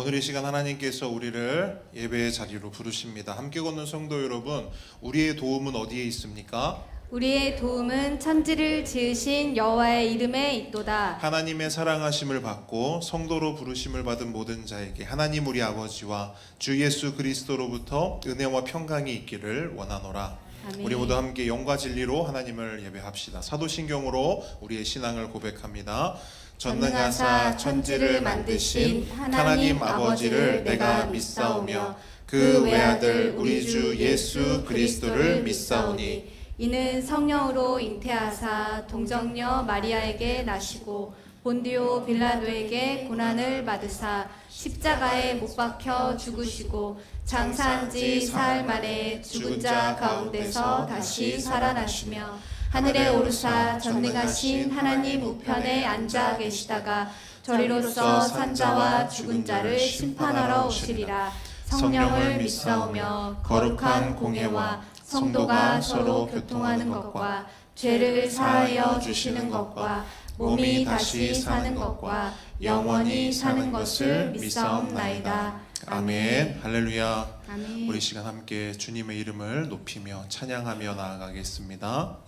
오늘 이 시간 하나님께서 우리를 예배의 자리로 부르십니다. 함께 걷는 성도 여러분, 우리의 도움은 어디에 있습니까? 우리의 도움은 천지를 지으신 여호와의 이름에 있도다. 하나님의 사랑하심을 받고 성도로 부르심을 받은 모든 자에게 하나님 우리 아버지와 주 예수 그리스도로부터 은혜와 평강이 있기를 원하노라. 아멘. 우리 모두 함께 영과 진리로 하나님을 예배합시다. 사도신경으로 우리의 신앙을 고백합니다. 전능하사 천지를 만드신 하나님 아버지를 내가 믿사오며 그 외아들 우리 주 예수 그리스도를 믿사오니 이는 성령으로 잉태하사 동정녀 마리아에게 나시고 본디오 빌라도에게 고난을 받으사 십자가에 못 박혀 죽으시고 장사한 지 사흘 만에 죽은 자 가운데서 다시 살아나시며 하늘에 오르사 전능하신 하나님 우편에 앉아 계시다가 저리로서 산자와 죽은 자를 심판하러 오시리라. 성령을 믿사오며 거룩한 공회와 성도가 서로 교통하는 것과 죄를 사하여 주시는 것과 몸이 다시 사는 것과 영원히 사는 것을 믿사옵나이다. 아멘. 할렐루야. 아멘. 우리 시간 함께 주님의 이름을 높이며 찬양하며 나아가겠습니다.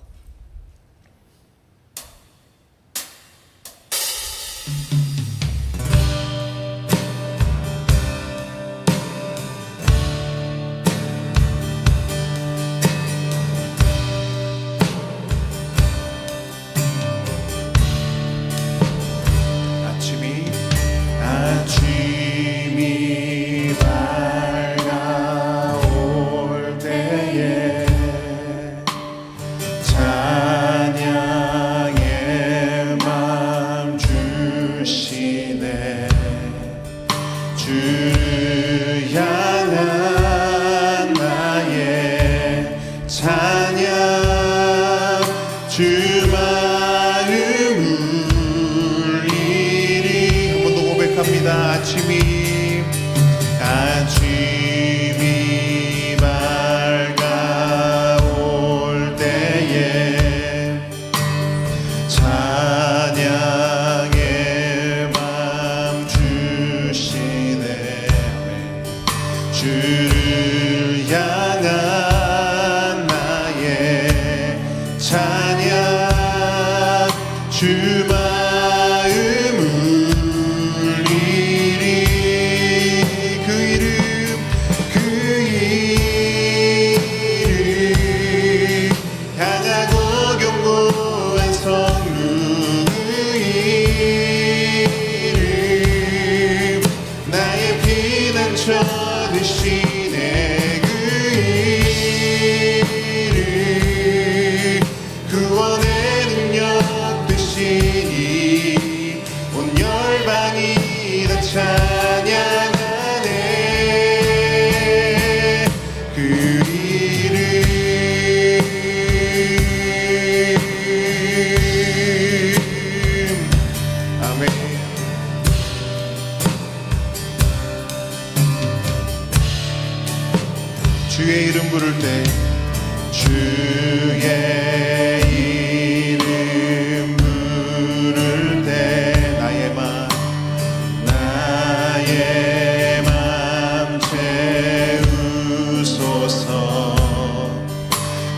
아침이 밝아올 때에 찬양의 맘 주시네. 주를 향한 나의 찬양 주 마음 울리리. 한 번 더 고백합니다. 아침이 밝아올 때에 찬양의 맘 주시네. 주를 향한 나의 찬양 주 마음 울리리. 그 이름 강하고 견고한 성루 그 이름 나의 피난처 되시네. 그 이름 구원의 능력 되시니 온 열방이 다 찬양하네. 그 이름 아멘. 주의 이름 부를 때 주의 이름 부를 때 나의 맘 채우소서.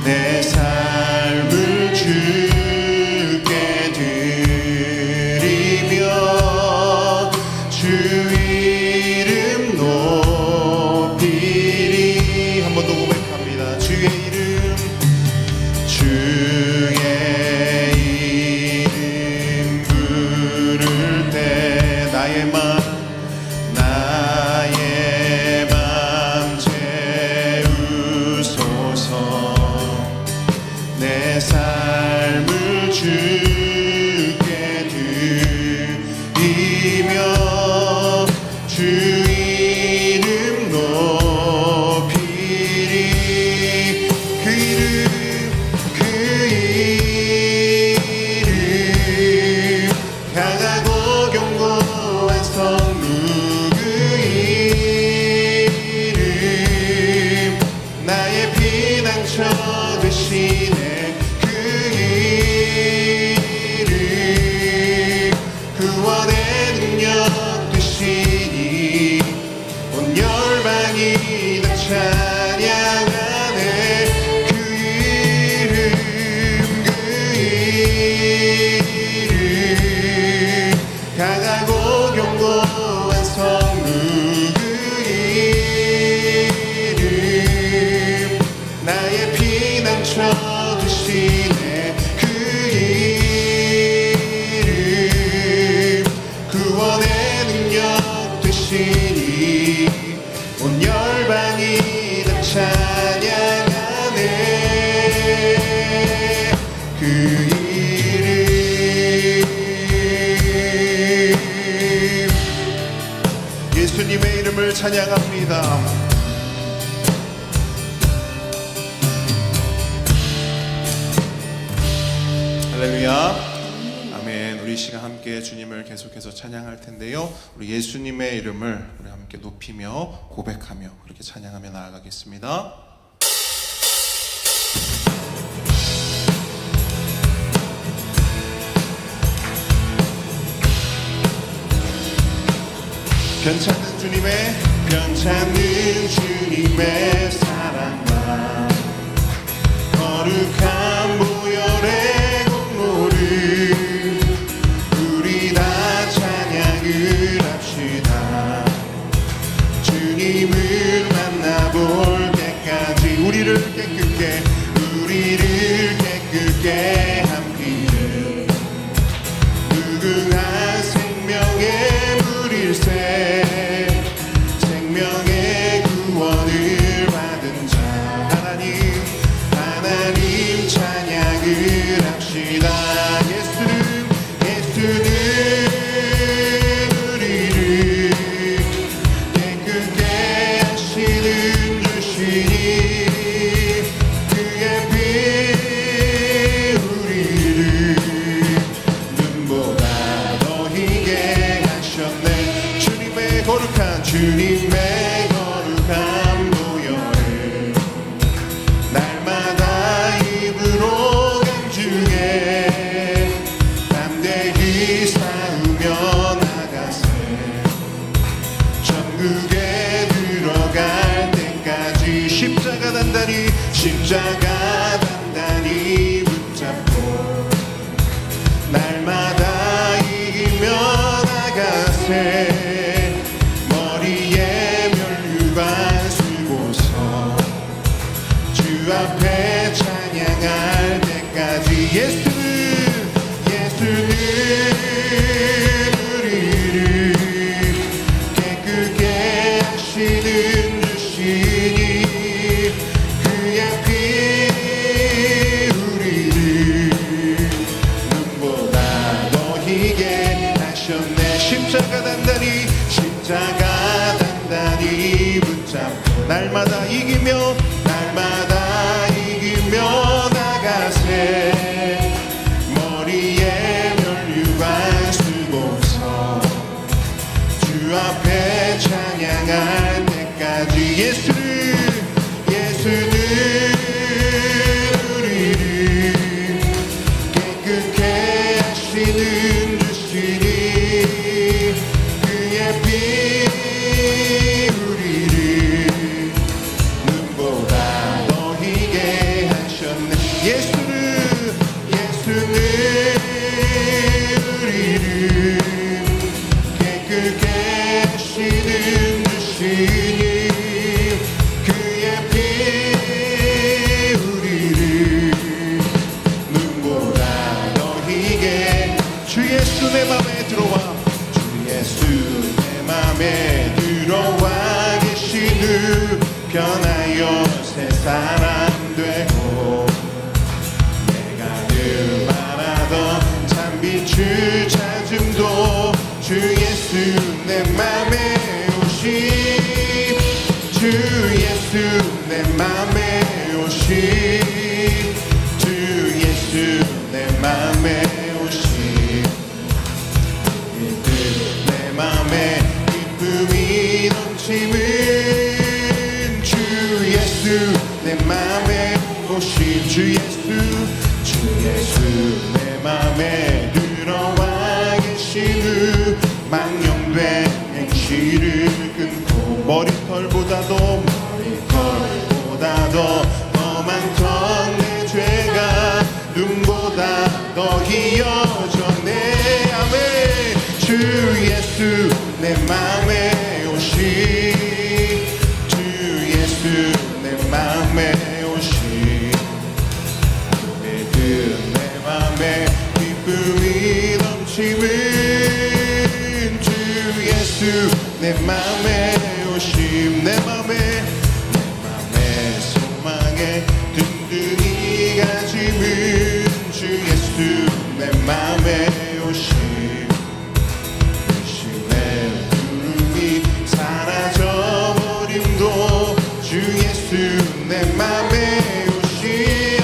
내 삶을 주께 드리며 주 이름 높이리. 한 번 더 고백합니다. 주의 이름 주의 찬양하네. 그 이름 강하고 견고한 성루 그 이름 나의 피난처 되시네. 그 이름 구원의 능력 되시니 온 열방이 다 찬양하네. 그 이름 예수님의 이름을 찬양합니다. 할렐루야. 아멘. 우리 이 시간 함께 주님을 계속해서 찬양할 텐데요. 우리 예수님의 이름을 우리 함께 높이며 고백하며 그렇게 찬양하며 나아가겠습니다. 변찮는 주님의 사랑과 거룩한 보혈의 공로를 우리 다 찬양을 합시다. 주님을 만나볼 때까지 우리를 깨끗게 함께 무궁한 생명의 물일새 생명의 구원을 받은 자 하나님 찬양을 합시다. 예수는 우리를 깨끗게 하시는 주시니 그의 피 우리를 눈보다 더 희게 하셨네. 주님의 거룩한 보혈을 날마다 입으로 간주해 담대히 싸우며 나가세. 천국에 들어갈 때까지 십자가 단단히 붙잡고 날마다 이기며 나가세. 머리에 면류관 쓰고서 주 앞에 찬양할 때까지 예수는 우리를 깨끗게 하시는 주시니 그의 피 우리를 눈보다 더 희게 하셨네. 십자가 단단히 붙잡고 날마다 이기며 나가세. 머리에 면류관 쓰고서 주 앞에 찬양할 때까지 예수는 우리를 깨끗게 하시는 주시니 그의 피 우리를 눈보다 더 희게 하셨네. 예수는 우리를 깨끗게 하시는 주시니 그의 피 우리를 눈보다 더 희게. 주 예수 내 맘에 들어와. 주 예수 내 맘에 들어와 계신 후 변하여 새 사람 되고 내가 늘 말하던 참빛을 찾음도 주 예수 내 맘에 오시. 주 예수 내 맘에 오시. 주 예수 내 맘에 오시. 내 맘에 기쁨이 넘치는 주 예수 내 맘에 오시. 주 예수 내 맘에 들어와 계신 후 망령된 행실을 끊고 머리털보다도 맘에 오심 내 맘에 소망에 든든히가 짐은 주 예수 내 맘에 오심 내 두름이 사라져버림도 주 예수 내 맘에 오심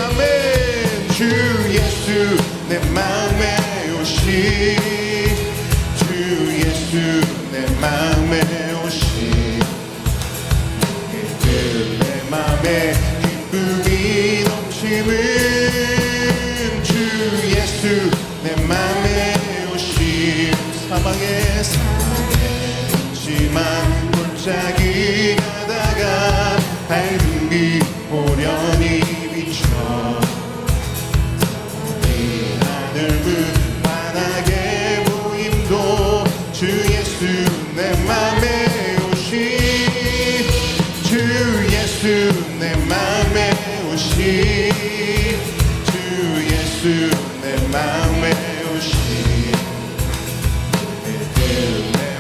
아멘 주 예수 내 맘에 오심 주 예수 내 맘에 오심 내 맘에 기쁨이 넘치는 주 예수 내 맘에 오심 사방에 있지만 골짜기 가다가 밝은 빛 호련히 비춰 이 하늘은 환하게 보임도 주 예수 내 맘에 오심 주 예수 내 맘에 오심 주 예수 내 맘에 오심 내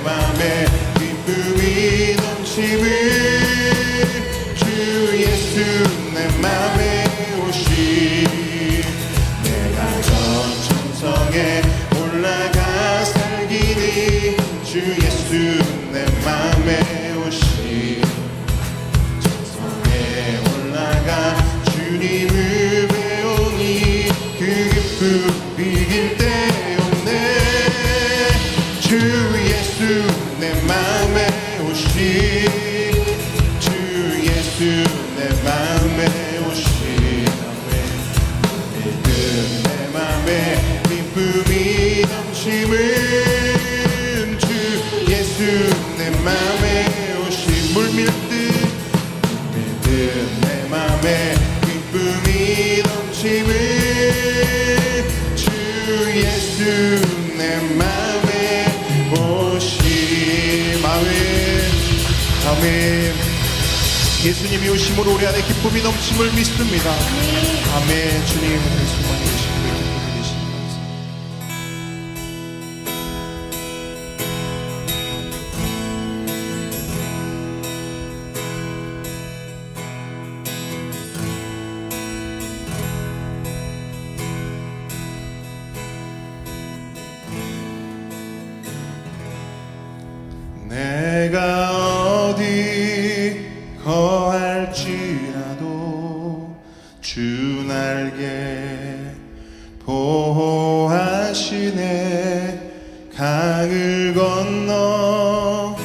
맘에 기쁨이 넘치는 주 예수 내 맘에 오심 내가 저 천성에 올라가 살기니 주 예수 내 맘에 오심 천성에 올라가 주님을 배우니 그 기쁨 비길 데 없네 주 예수 내 맘에 오심 주 예수 내 맘에 오심 믿음 내 맘에 기쁨이 넘치는 주 예수 내 맘에 오심 물밀듯 믿음 내 맘에 기쁨이 넘치는 주 예수 내 맘에 오심 아멘 아멘 예수님이 오심으로 우리 안에 기쁨이 넘침을 믿습니다 아멘 주님 오늘 소망이 되시고 기쁨이 되시니 감사합니다 내가 어디 거할지라도 주 날개 보호하시네 강을 건너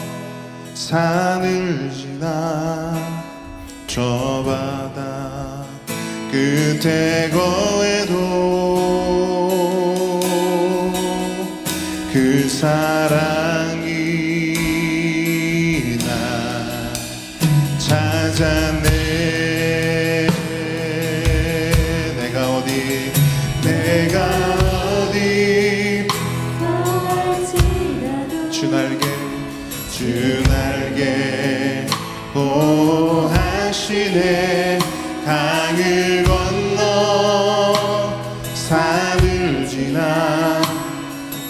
산을 지나 저 바다 끝에 거해도 그 사랑이 나 찾아내 내가 어디 주 날개 보호하시네 강을 건너 산을 지나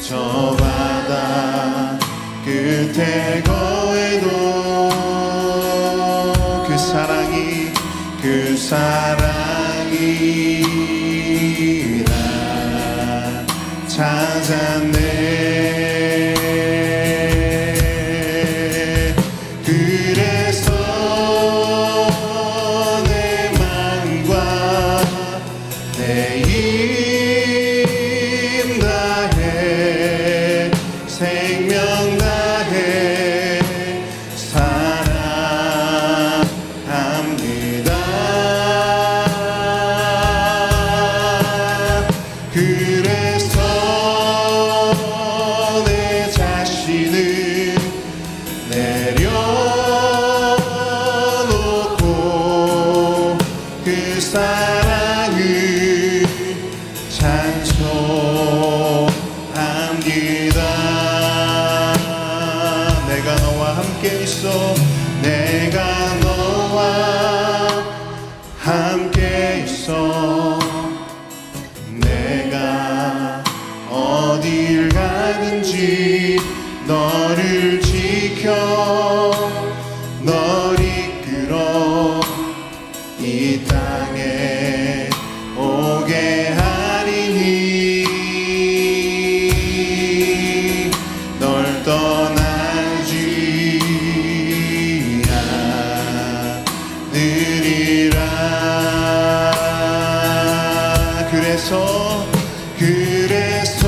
저 바다 끝에 거해도 그 사랑이 나 찾아내 그래서 내 맘과 내 힘 다해 생명 다해 사랑합니다. 그래서 내 자신을 내려놓고 그 사랑을 찬송합니다. 내가 너와 함께 있어 내가 너와 함께 있어 내가 어딜 가든지 너를 지켜 그래서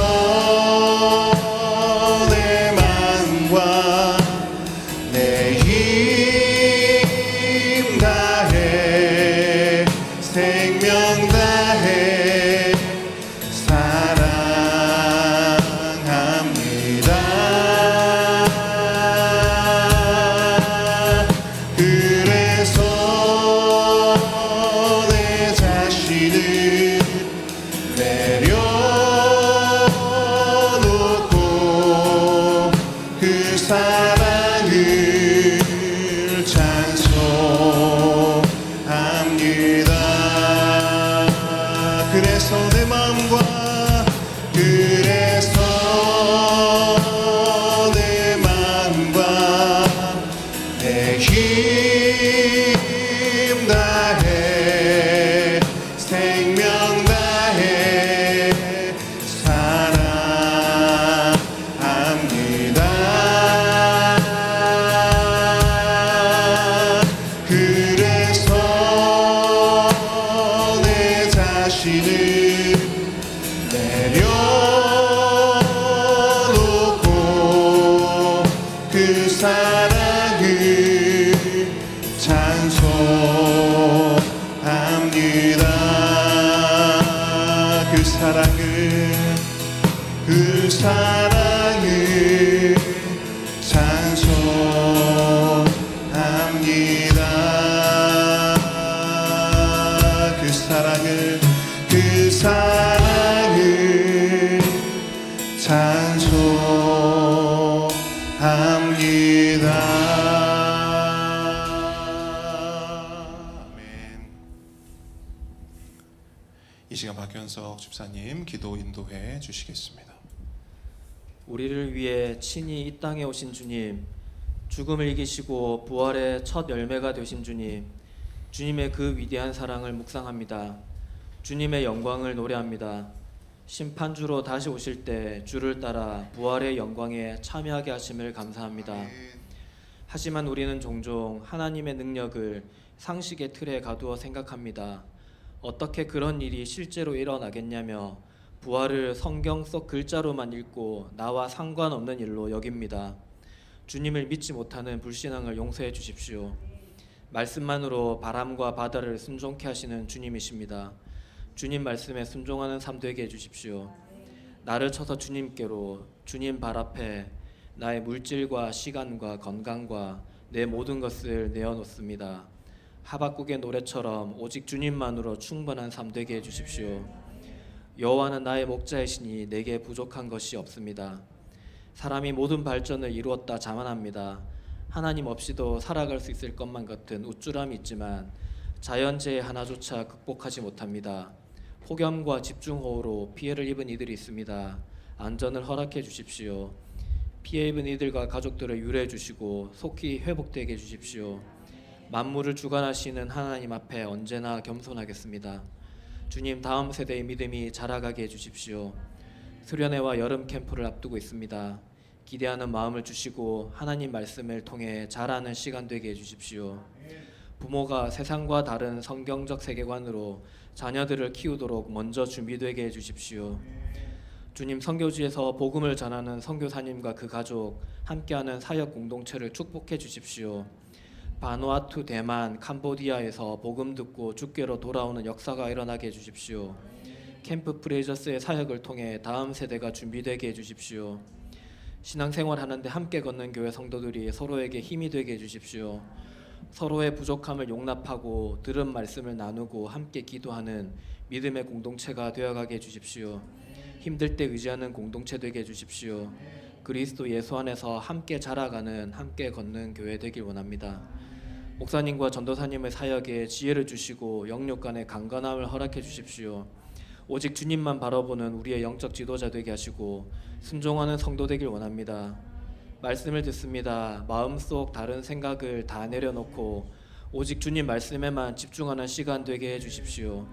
내 마음과 내 힘 다해 생명 다해 사랑합니다. 그래서 내 자신을 내려놓고 그 사랑을 찬송합니다. 그래서 내 마음과 내 힘 다해 생명 다해 사랑합니다. 그래서 내 자신을 내려놓고 그 사랑을 찬송합니다. 그 사랑을 찬송합니다. 그 사랑을 찬송합니다. 아멘. 이 시간 박현석 집사님 기도 인도해 주시겠습니다. 우리를 위해 친히 이 땅에 오신 주님, 죽음을 이기시고 부활의 첫 열매가 되신 주님, 주님의 그 위대한 사랑을 묵상합니다. 주님의 영광을 노래합니다. 심판주로 다시 오실 때 주를 따라 부활의 영광에 참여하게 하심을 감사합니다. 하지만 우리는 종종 하나님의 능력을 상식의 틀에 가두어 생각합니다. 어떻게 그런 일이 실제로 일어나겠냐며 부활을 성경 속 글자로만 읽고 나와 상관없는 일로 여깁니다. 주님을 믿지 못하는 불신앙을 용서해 주십시오. 말씀만으로 바람과 바다를 순종케 하시는 주님이십니다. 주님 말씀에 순종하는 삶 되게 해주십시오. 나를 쳐서 주님께로, 주님 발 앞에 나의 물질과 시간과 건강과 내 모든 것을 내어놓습니다. 하박국의 노래처럼 오직 주님만으로 충분한 삶 되게 해주십시오. 여호와는 나의 목자이시니 내게 부족한 것이 없습니다. 사람이 모든 발전을 이루었다 자만합니다. 하나님 없이도 살아갈 수 있을 것만 같은 우쭐함이 있지만 자연재해 하나조차 극복하지 못합니다. 폭염과 집중호우로 피해를 입은 이들이 있습니다. 안전을 허락해 주십시오. 피해 입은 이들과 가족들을 유래해 주시고 속히 회복되게 해 주십시오. 만물을 주관하시는 하나님 앞에 언제나 겸손하겠습니다. 주님, 다음 세대의 믿음이 자라가게 해주십시오. 수련회와 여름 캠프를 앞두고 있습니다. 기대하는 마음을 주시고 하나님 말씀을 통해 자라는 시간 되게 해주십시오. 부모가 세상과 다른 성경적 세계관으로 자녀들을 키우도록 먼저 준비되게 해주십시오. 주님, 선교지에서 복음을 전하는 선교사님과 그 가족, 함께하는 사역 공동체를 축복해 주십시오. 바누아투, 대만, 캄보디아에서 복음 듣고 주께로 돌아오는 역사가 일어나게 해주십시오. 캠프 프레이저스의 사역을 통해 다음 세대가 준비되게 해주십시오. 신앙생활 하는데 함께 걷는 교회 성도들이 서로에게 힘이 되게 해주십시오. 서로의 부족함을 용납하고 들은 말씀을 나누고 함께 기도하는 믿음의 공동체가 되어가게 해주십시오. 힘들 때 의지하는 공동체 되게 해주십시오. 그리스도 예수 안에서 함께 자라가는, 함께 걷는 교회 되길 원합니다. 목사님과 전도사님의 사역에 지혜를 주시고 영육 간의 강건함을 허락해 주십시오. 오직 주님만 바라보는 우리의 영적 지도자 되게 하시고 순종하는 성도 되길 원합니다. 말씀을 듣습니다. 마음속 다른 생각을 다 내려놓고 오직 주님 말씀에만 집중하는 시간 되게 해주십시오.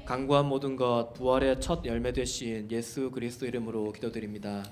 강구한 모든 것 부활의 첫 열매 되신 예수 그리스도 이름으로 기도드립니다.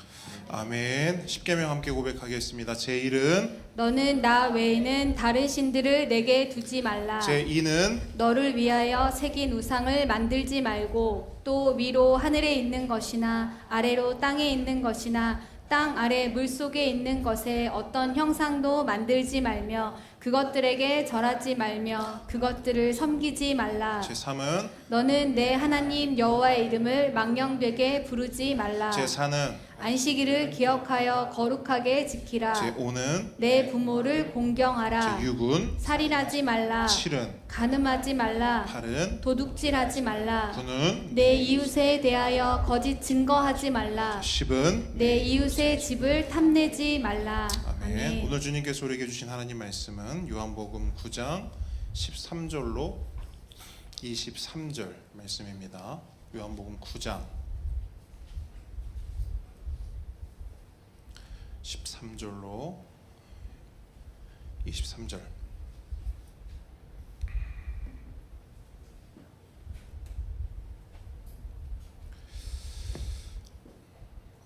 아멘. 십계명 함께 고백하겠습니다. 제1은 너는 나 외에는 다른 신들을 내게 두지 말라. 제2는 너를 위하여 새긴 우상을 만들지 말고 또 위로 하늘에 있는 것이나 아래로 땅에 있는 것이나 땅 아래 물속에 있는 것에 어떤 형상도 만들지 말며 그것들에게 절하지 말며 그것들을 섬기지 말라. 제3은 너는 내 하나님 여호와의 이름을 망령되게 부르지 말라. 제4는 안식일을 기억하여 거룩하게 지키라. 제5는 내 부모를 공경하라. 제6은 살인하지 말라. 7은 간음하지 말라. 8은 도둑질하지 말라. 9는 내 이웃에 대하여 거짓 증거하지 말라. 10은 내 이웃의 집을 탐내지 말라. 아멘. 오늘 주님께서 우리에게 주신 하나님 말씀은 요한복음 9장 13절로 23절 말씀입니다. 요한복음 9장 13절로 23절.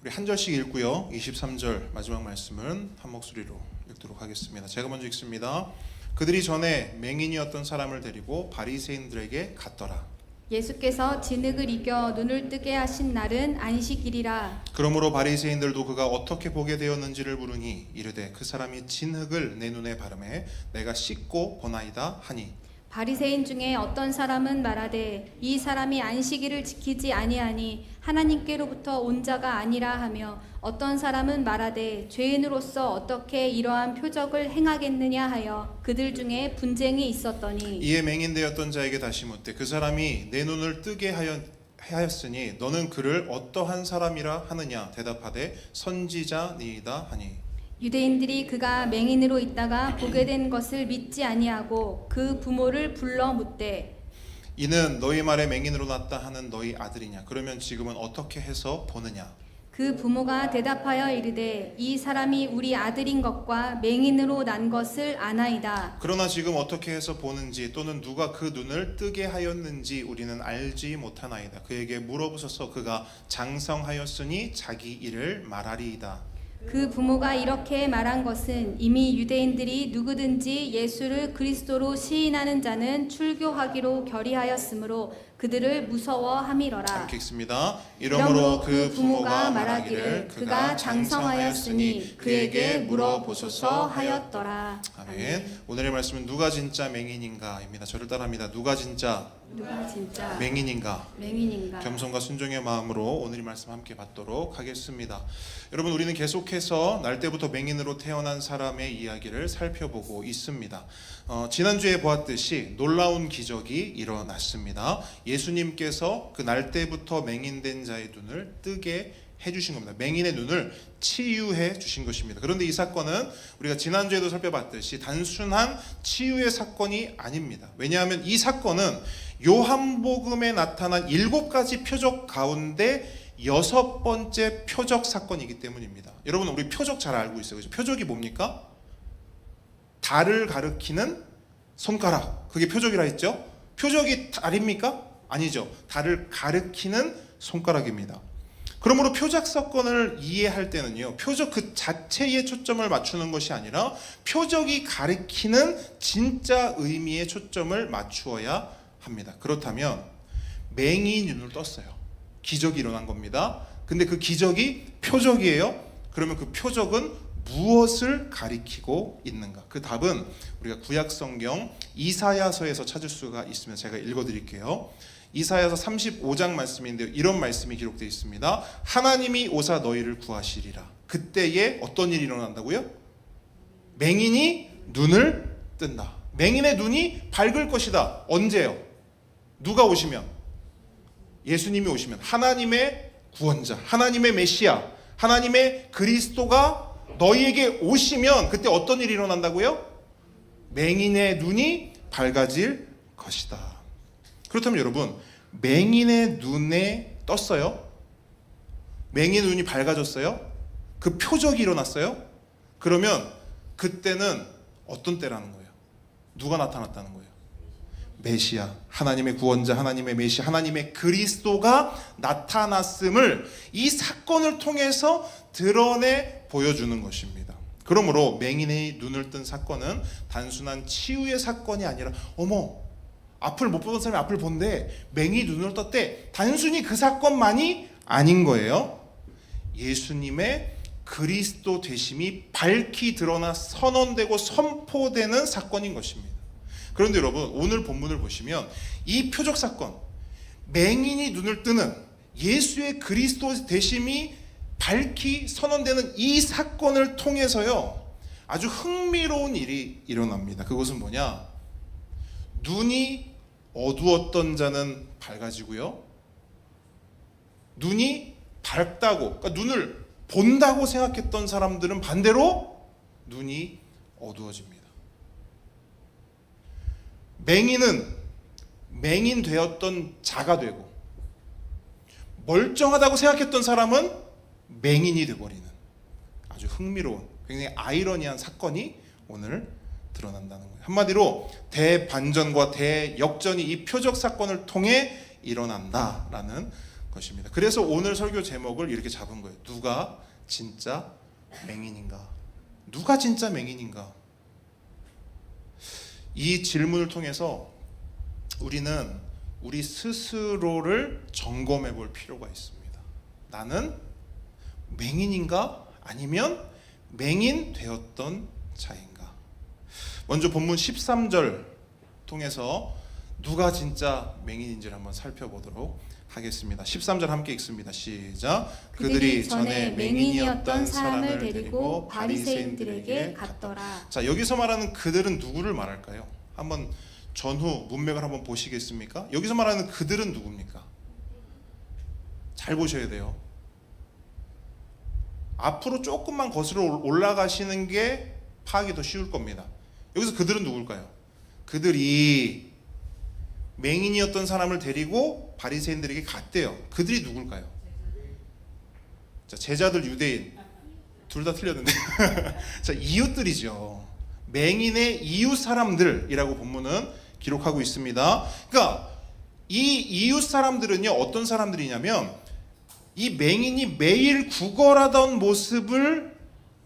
우리 한 절씩 읽고요. 23절 마지막 말씀은 한 목소리로 읽도록 하겠습니다. 제가 먼저 읽습니다. 그들이 전에 맹인이었던 사람을 데리고 바리새인들에게 갔더라. 예수께서 진흙을 이겨 눈을 뜨게 하신 날은 안식일이라. 그러므로 바리새인들도 그가 어떻게 보게 되었는지를 물으니 이르되 그 사람이 진흙을 내 눈에 바르매 내가 씻고 보나이다 하니 바리새인 중에 어떤 사람은 말하되 이 사람이 안식일을 지키지 아니하니 하나님께로부터 온 자가 아니라 하며 어떤 사람은 말하되 죄인으로서 어떻게 이러한 표적을 행하겠느냐 하여 그들 중에 분쟁이 있었더니 이에 맹인되었던 자에게 다시 묻되 그 사람이 내 눈을 뜨게 하였으니 너는 그를 어떠한 사람이라 하느냐 대답하되 선지자니이다 하니 유대인들이 그가 맹인으로 있다가 보게 된 것을 믿지 아니하고 그 부모를 불러 묻되 이는 너희 말에 맹인으로 났다 하는 너희 아들이냐 그러면 지금은 어떻게 해서 보느냐 그 부모가 대답하여 이르되 이 사람이 우리 아들인 것과 맹인으로 난 것을 아나이다. 그러나 지금 어떻게 해서 보는지 또는 누가 그 눈을 뜨게 하였는지 우리는 알지 못하나이다. 그에게 물어보소서. 그가 장성하였으니 자기 일을 말하리이다. 그 부모가 이렇게 말한 것은 이미 유대인들이 누구든지 예수를 그리스도로 시인하는 자는 출교하기로 결의하였으므로 그들을 무서워함이러라. 함께 읽습니다. 이러므로 그 부모가 말하기를 그가 장성하였으니 그에게 물어보소서 하였더라. 아멘. 오늘의 말씀은 누가 진짜 맹인인가입니다. 저를 따라합니다. 누가 진짜 맹인인가? 겸손과 순종의 마음으로 오늘 이 말씀 함께 받도록 하겠습니다. 여러분, 우리는 계속해서 날 때부터 맹인으로 태어난 사람의 이야기를 살펴보고 있습니다. 지난주에 보았듯이 놀라운 기적이 일어났습니다. 예수님께서 그 날 때부터 맹인된 자의 눈을 뜨게 해주신 겁니다. 맹인의 눈을 치유해 주신 것입니다. 그런데 이 사건은 우리가 지난주에도 살펴봤듯이 단순한 치유의 사건이 아닙니다. 왜냐하면 이 사건은 요한복음에 나타난 7가지 표적 가운데 6번째 표적 사건이기 때문입니다. 여러분, 우리 표적 잘 알고 있어요. 그죠? 표적이 뭡니까? 달을 가리키는 손가락, 그게 표적이라 했죠. 표적이 달입니까? 아니죠. 달을 가리키는 손가락입니다. 그러므로 표적 사건을 이해할 때는요, 표적 그 자체에 초점을 맞추는 것이 아니라 표적이 가리키는 진짜 의미에 초점을 맞추어야 합니다. 그렇다면 맹인이 눈을 떴어요. 기적이 일어난 겁니다. 근데 그 기적이 표적이에요. 그러면 그 표적은 무엇을 가리키고 있는가? 그 답은 우리가 구약 성경 이사야서에서 찾을 수가 있으면 제가 읽어드릴게요. 이사야서 35장 말씀인데요, 이런 말씀이 기록되어 있습니다. 하나님이 오사 너희를 구하시리라. 그때에 어떤 일이 일어난다고요? 맹인이 눈을 뜬다. 맹인의 눈이 밝을 것이다. 언제요? 누가 오시면? 예수님이 오시면. 하나님의 구원자, 하나님의 메시아, 하나님의 그리스도가 너희에게 오시면 그때 어떤 일이 일어난다고요? 맹인의 눈이 밝아질 것이다. 그렇다면 여러분, 맹인의 눈에 떴어요? 맹인의 눈이 밝아졌어요? 그 표적이 일어났어요? 그러면 그때는 어떤 때라는 거예요? 누가 나타났다는 거예요? 메시아, 하나님의 구원자, 하나님의 메시아, 하나님의 그리스도가 나타났음을 이 사건을 통해서 드러내 보여주는 것입니다. 그러므로 맹인의 눈을 뜬 사건은 단순한 치유의 사건이 아니라 어머, 앞을 못 보던 사람이 앞을 본데 맹인이 눈을 떴대, 단순히 그 사건만이 아닌 거예요. 예수님의 그리스도 되심이 밝히 드러나 선언되고 선포되는 사건인 것입니다. 그런데 여러분, 오늘 본문을 보시면 이 표적 사건, 맹인이 눈을 뜨는 예수의 그리스도 되심이 밝히 선언되는 이 사건을 통해서요, 아주 흥미로운 일이 일어납니다. 그것은 뭐냐? 눈이 어두웠던 자는 밝아지고요, 눈이 밝다고, 그러니까 눈을 본다고 생각했던 사람들은 반대로 눈이 어두워집니다. 맹인은 맹인 되었던 자가 되고, 멀쩡하다고 생각했던 사람은 맹인이 되어버리는 아주 흥미로운, 굉장히 아이러니한 사건이 오늘 드러난다는 거예요. 한마디로 대반전과 대역전이 이 표적 사건을 통해 일어난다라는 것입니다. 그래서 오늘 설교 제목을 이렇게 잡은 거예요. 누가 진짜 맹인인가? 누가 진짜 맹인인가? 이 질문을 통해서 우리는 우리 스스로를 점검해 볼 필요가 있습니다. 나는 맹인인가? 아니면 맹인 되었던 자인가? 먼저 본문 13절 통해서 누가 진짜 맹인인지를 한번 살펴보도록 하겠습니다. 13절 함께 읽습니다. 시작. 그들이 전에 맹인이었던 사람을 데리고 바리새인들에게 갔더라. 자, 여기서 말하는 그들은 누구를 말할까요? 한번 전후 문맥을 한번 보시겠습니까? 여기서 말하는 그들은 누굽니까? 잘 보셔야 돼요. 앞으로 조금만 거슬러 올라가시는 게 파악이 더 쉬울 겁니다. 여기서 그들은 누굴까요? 그들이 맹인이었던 사람을 데리고 바리새인들에게 갔대요. 그들이 누굴까요? 자, 제자들, 유대인 둘 다 틀렸는데 자, 이웃들이죠. 맹인의 이웃 사람들이라고 본문은 기록하고 있습니다. 그러니까 이 이웃 사람들은요, 어떤 사람들이냐면 이 맹인이 매일 구걸하던 모습을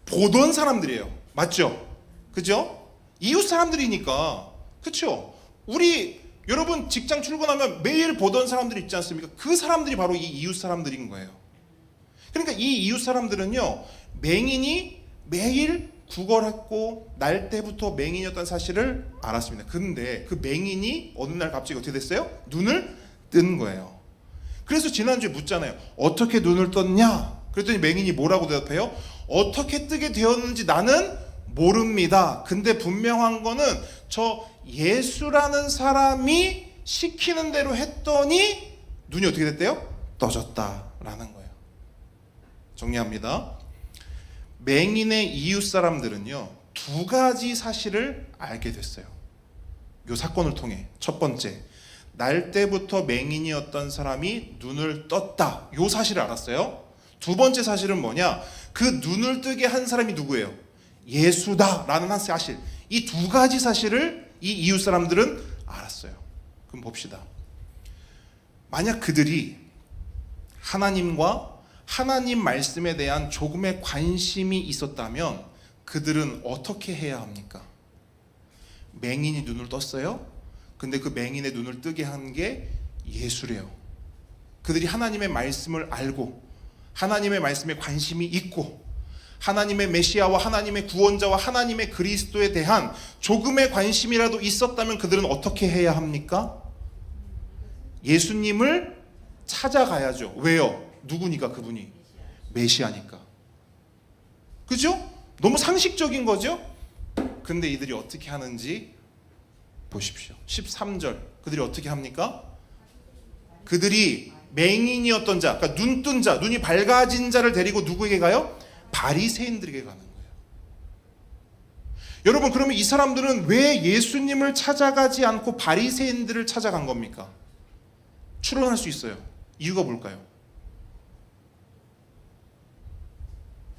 보던 사람들이에요. 맞죠? 그죠? 이웃 사람들이니까. 그렇죠? 우리 여러분 직장 출근하면 매일 보던 사람들이 있지 않습니까? 그 사람들이 바로 이 이웃 사람들인 거예요. 그러니까 이 이웃 사람들은요, 맹인이 매일 구걸했고 날 때부터 맹인이었던 사실을 알았습니다. 근데 그 맹인이 어느 날 갑자기 어떻게 됐어요? 눈을 뜬 거예요. 그래서 지난주에 묻잖아요. 어떻게 눈을 떴냐? 그랬더니 맹인이 뭐라고 대답해요? 어떻게 뜨게 되었는지 나는 모릅니다. 근데 분명한 거는 저 예수라는 사람이 시키는 대로 했더니 눈이 어떻게 됐대요? 떠졌다라는 거예요. 정리합니다. 맹인의 이웃 사람들은요, 두 가지 사실을 알게 됐어요. 이 사건을 통해. 첫 번째, 날 때부터 맹인이었던 사람이 눈을 떴다, 이 사실을 알았어요. 두 번째 사실은 뭐냐? 그 눈을 뜨게 한 사람이 누구예요? 예수다라는 한 사실. 이 두 가지 사실을 이 이웃 사람들은 알았어요. 그럼 봅시다. 만약 그들이 하나님과 하나님 말씀에 대한 조금의 관심이 있었다면 그들은 어떻게 해야 합니까? 맹인이 눈을 떴어요. 근데 그 맹인의 눈을 뜨게 한 게 예수래요. 그들이 하나님의 말씀을 알고 하나님의 말씀에 관심이 있고 하나님의 메시아와 하나님의 구원자와 하나님의 그리스도에 대한 조금의 관심이라도 있었다면 그들은 어떻게 해야 합니까? 예수님을 찾아가야죠. 왜요? 누구니까 그분이? 메시아니까. 그죠? 너무 상식적인 거죠? 근데 이들이 어떻게 하는지 보십시오. 13절 그들이 어떻게 합니까? 그들이 맹인이었던 자, 그러니까 눈 뜬 자, 눈이 밝아진 자를 데리고 누구에게 가요? 바리새인들에게 가는 거예요. 여러분, 그러면 이 사람들은 왜 예수님을 찾아가지 않고 바리새인들을 찾아간 겁니까? 추론할 수 있어요. 이유가 뭘까요?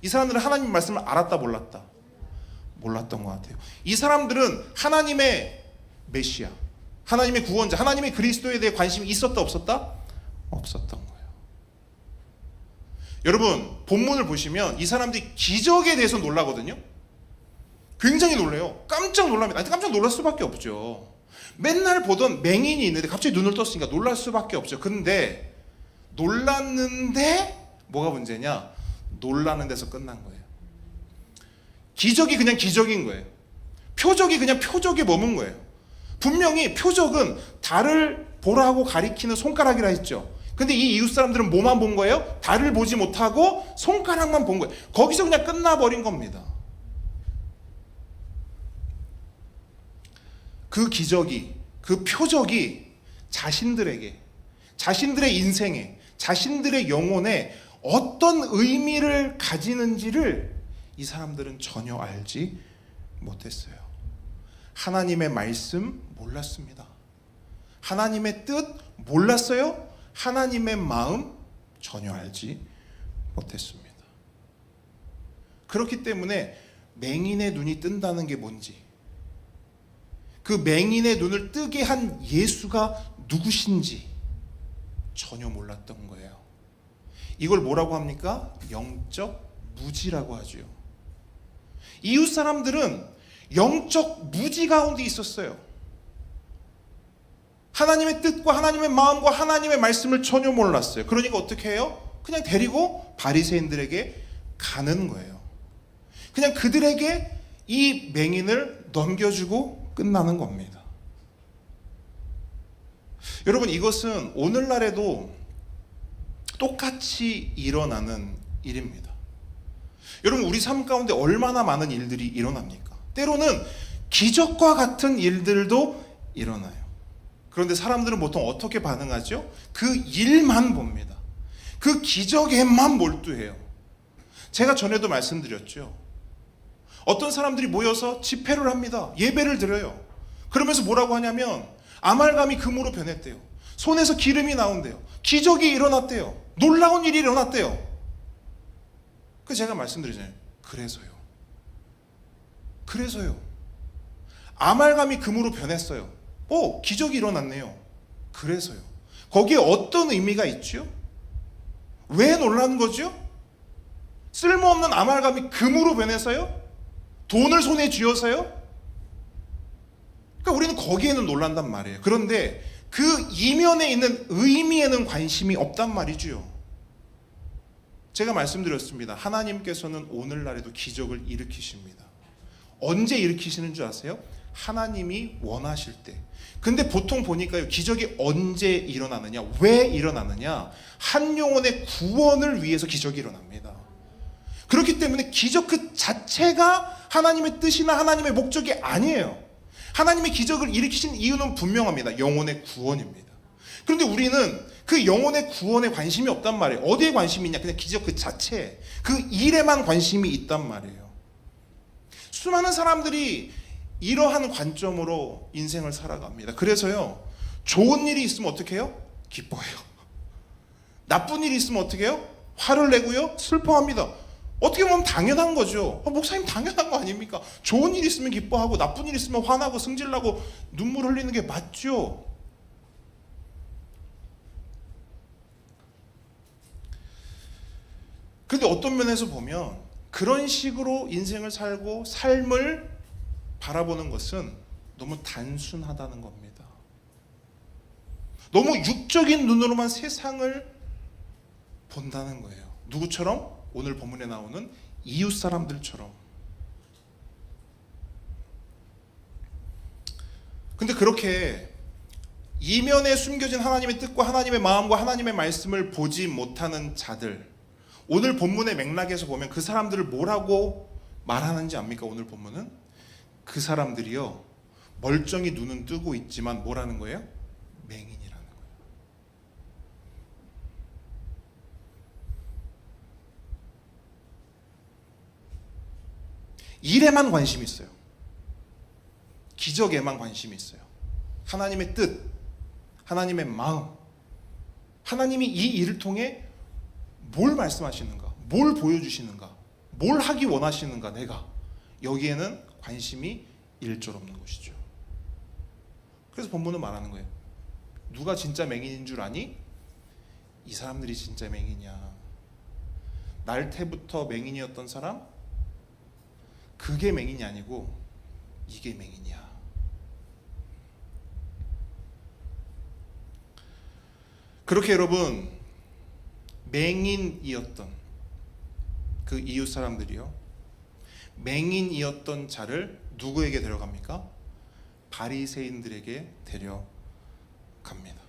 이 사람들은 하나님 말씀을 알았다 몰랐다? 몰랐던 것 같아요. 이 사람들은 하나님의 메시아, 하나님의 구원자, 하나님의 그리스도에 대해 관심이 있었다 없었다? 없었던 거예요. 여러분 본문을 보시면 이 사람들이 기적에 대해서 놀라거든요. 굉장히 놀래요. 깜짝 놀랍니다. 아니, 깜짝 놀랄 수밖에 없죠. 맨날 보던 맹인이 있는데 갑자기 눈을 떴으니까 놀랄 수밖에 없죠. 근데 놀랐는데 뭐가 문제냐? 놀라는 데서 끝난 거예요. 기적이 그냥 기적인 거예요. 표적이 그냥 표적에 머문 거예요. 분명히 표적은 달을 보라고 가리키는 손가락이라 했죠. 근데 이 이웃 사람들은 뭐만 본 거예요? 달을 보지 못하고 손가락만 본 거예요. 거기서 그냥 끝나버린 겁니다. 그 기적이, 그 표적이 자신들에게, 자신들의 인생에, 자신들의 영혼에 어떤 의미를 가지는지를 이 사람들은 전혀 알지 못했어요. 하나님의 말씀 몰랐습니다. 하나님의 뜻 몰랐어요. 하나님의 마음 전혀 알지 못했습니다. 그렇기 때문에 맹인의 눈이 뜬다는 게 뭔지, 그 맹인의 눈을 뜨게 한 예수가 누구신지 전혀 몰랐던 거예요. 이걸 뭐라고 합니까? 영적 무지라고 하죠. 이웃 사람들은 영적 무지 가운데 있었어요. 하나님의 뜻과 하나님의 마음과 하나님의 말씀을 전혀 몰랐어요. 그러니까 어떻게 해요? 그냥 데리고 바리새인들에게 가는 거예요. 그냥 그들에게 이 맹인을 넘겨주고 끝나는 겁니다. 여러분 이것은 오늘날에도 똑같이 일어나는 일입니다. 여러분 우리 삶 가운데 얼마나 많은 일들이 일어납니까? 때로는 기적과 같은 일들도 일어나요. 그런데 사람들은 보통 어떻게 반응하죠? 그 일만 봅니다. 그 기적에만 몰두해요. 제가 전에도 말씀드렸죠. 어떤 사람들이 모여서 집회를 합니다. 예배를 드려요. 그러면서 뭐라고 하냐면 아말감이 금으로 변했대요. 손에서 기름이 나온대요. 기적이 일어났대요. 놀라운 일이 일어났대요. 그 제가 말씀드리잖아요. 그래서요. 아말감이 금으로 변했어요. 오, 기적이 일어났네요. 그래서요. 거기에 어떤 의미가 있죠? 왜 놀라는 거죠? 쓸모없는 아말감이 금으로 변해서요? 돈을 손에 쥐어서요? 그러니까 우리는 거기에는 놀란단 말이에요. 그런데 그 이면에 있는 의미에는 관심이 없단 말이죠. 제가 말씀드렸습니다. 하나님께서는 오늘날에도 기적을 일으키십니다. 언제 일으키시는 줄 아세요? 하나님이 원하실 때. 근데 보통 보니까요, 기적이 언제 일어나느냐, 왜 일어나느냐, 한 영혼의 구원을 위해서 기적이 일어납니다. 그렇기 때문에 기적 그 자체가 하나님의 뜻이나 하나님의 목적이 아니에요. 하나님의 기적을 일으키신 이유는 분명합니다. 영혼의 구원입니다. 그런데 우리는 그 영혼의 구원에 관심이 없단 말이에요. 어디에 관심이 있냐? 그냥 기적 그 자체, 그 일에만 관심이 있단 말이에요. 수많은 사람들이 이러한 관점으로 인생을 살아갑니다. 그래서요, 좋은 일이 있으면 어떻게 해요? 기뻐해요. 나쁜 일이 있으면 어떻게 해요? 화를 내고요, 슬퍼합니다. 어떻게 보면 당연한 거죠. 목사님 당연한 거 아닙니까? 좋은 일 있으면 기뻐하고 나쁜 일 있으면 화나고 승질나고 눈물 흘리는 게 맞죠. 그런데 어떤 면에서 보면 그런 식으로 인생을 살고 삶을 바라보는 것은 너무 단순하다는 겁니다. 너무 육적인 눈으로만 세상을 본다는 거예요. 누구처럼? 오늘 본문에 나오는 이웃 사람들처럼. 근데 그렇게 이면에 숨겨진 하나님의 뜻과 하나님의 마음과 하나님의 말씀을 보지 못하는 자들, 오늘 본문의 맥락에서 보면 그 사람들을 뭐라고 말하는지 압니까? 오늘 본문은 그 사람들이요, 멀쩡히 눈은 뜨고 있지만 뭐라는 거예요? 맹인이라는 거예요. 일에만 관심이 있어요. 기적에만 관심이 있어요. 하나님의 뜻, 하나님의 마음, 하나님이 이 일을 통해 뭘 말씀하시는가, 뭘 보여주시는가, 뭘 하기 원하시는가, 내가 여기에는 관심이 일절 없는 것이죠. 그래서 본문은 말하는 거예요. 누가 진짜 맹인인 줄 아니? 이 사람들이 진짜 맹인이야. 날 때부터 맹인이었던 사람? 그게 맹인이 아니고 이게 맹인이야. 그렇게 여러분, 맹인이었던 그 이웃 사람들이요, 맹인이었던 자를 누구에게 데려갑니까? 바리새인들에게 데려갑니다.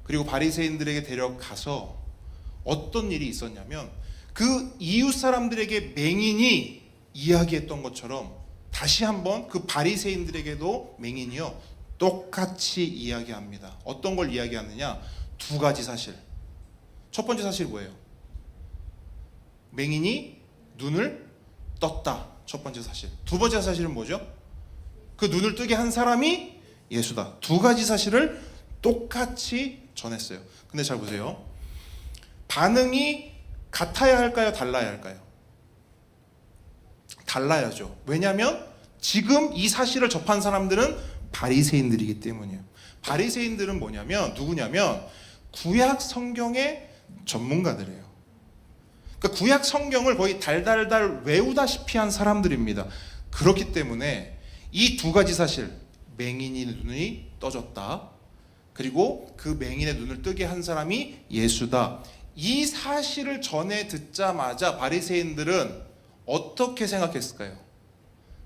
그리고 바리새인들에게 데려가서 어떤 일이 있었냐면, 그 이웃 사람들에게 맹인이 이야기했던 것처럼 다시 한번 그 바리새인들에게도 맹인이요 똑같이 이야기합니다. 어떤 걸 이야기하느냐? 두 가지 사실. 첫 번째 사실이 뭐예요? 맹인이 눈을 떴다. 첫 번째 사실. 두 번째 사실은 뭐죠? 그 눈을 뜨게 한 사람이 예수다. 두 가지 사실을 똑같이 전했어요. 근데 잘 보세요. 반응이 같아야 할까요? 달라야 할까요? 달라야죠. 왜냐하면 지금 이 사실을 접한 사람들은 바리새인들이기 때문이에요. 바리새인들은 뭐냐면, 누구냐면 구약 성경의 전문가들이에요. 그러니까 구약 성경을 거의 달달달 외우다시피 한 사람들입니다. 그렇기 때문에 이 두 가지 사실, 맹인의 눈이 떠졌다, 그리고 그 맹인의 눈을 뜨게 한 사람이 예수다, 이 사실을 전해 듣자마자 바리새인들은 어떻게 생각했을까요?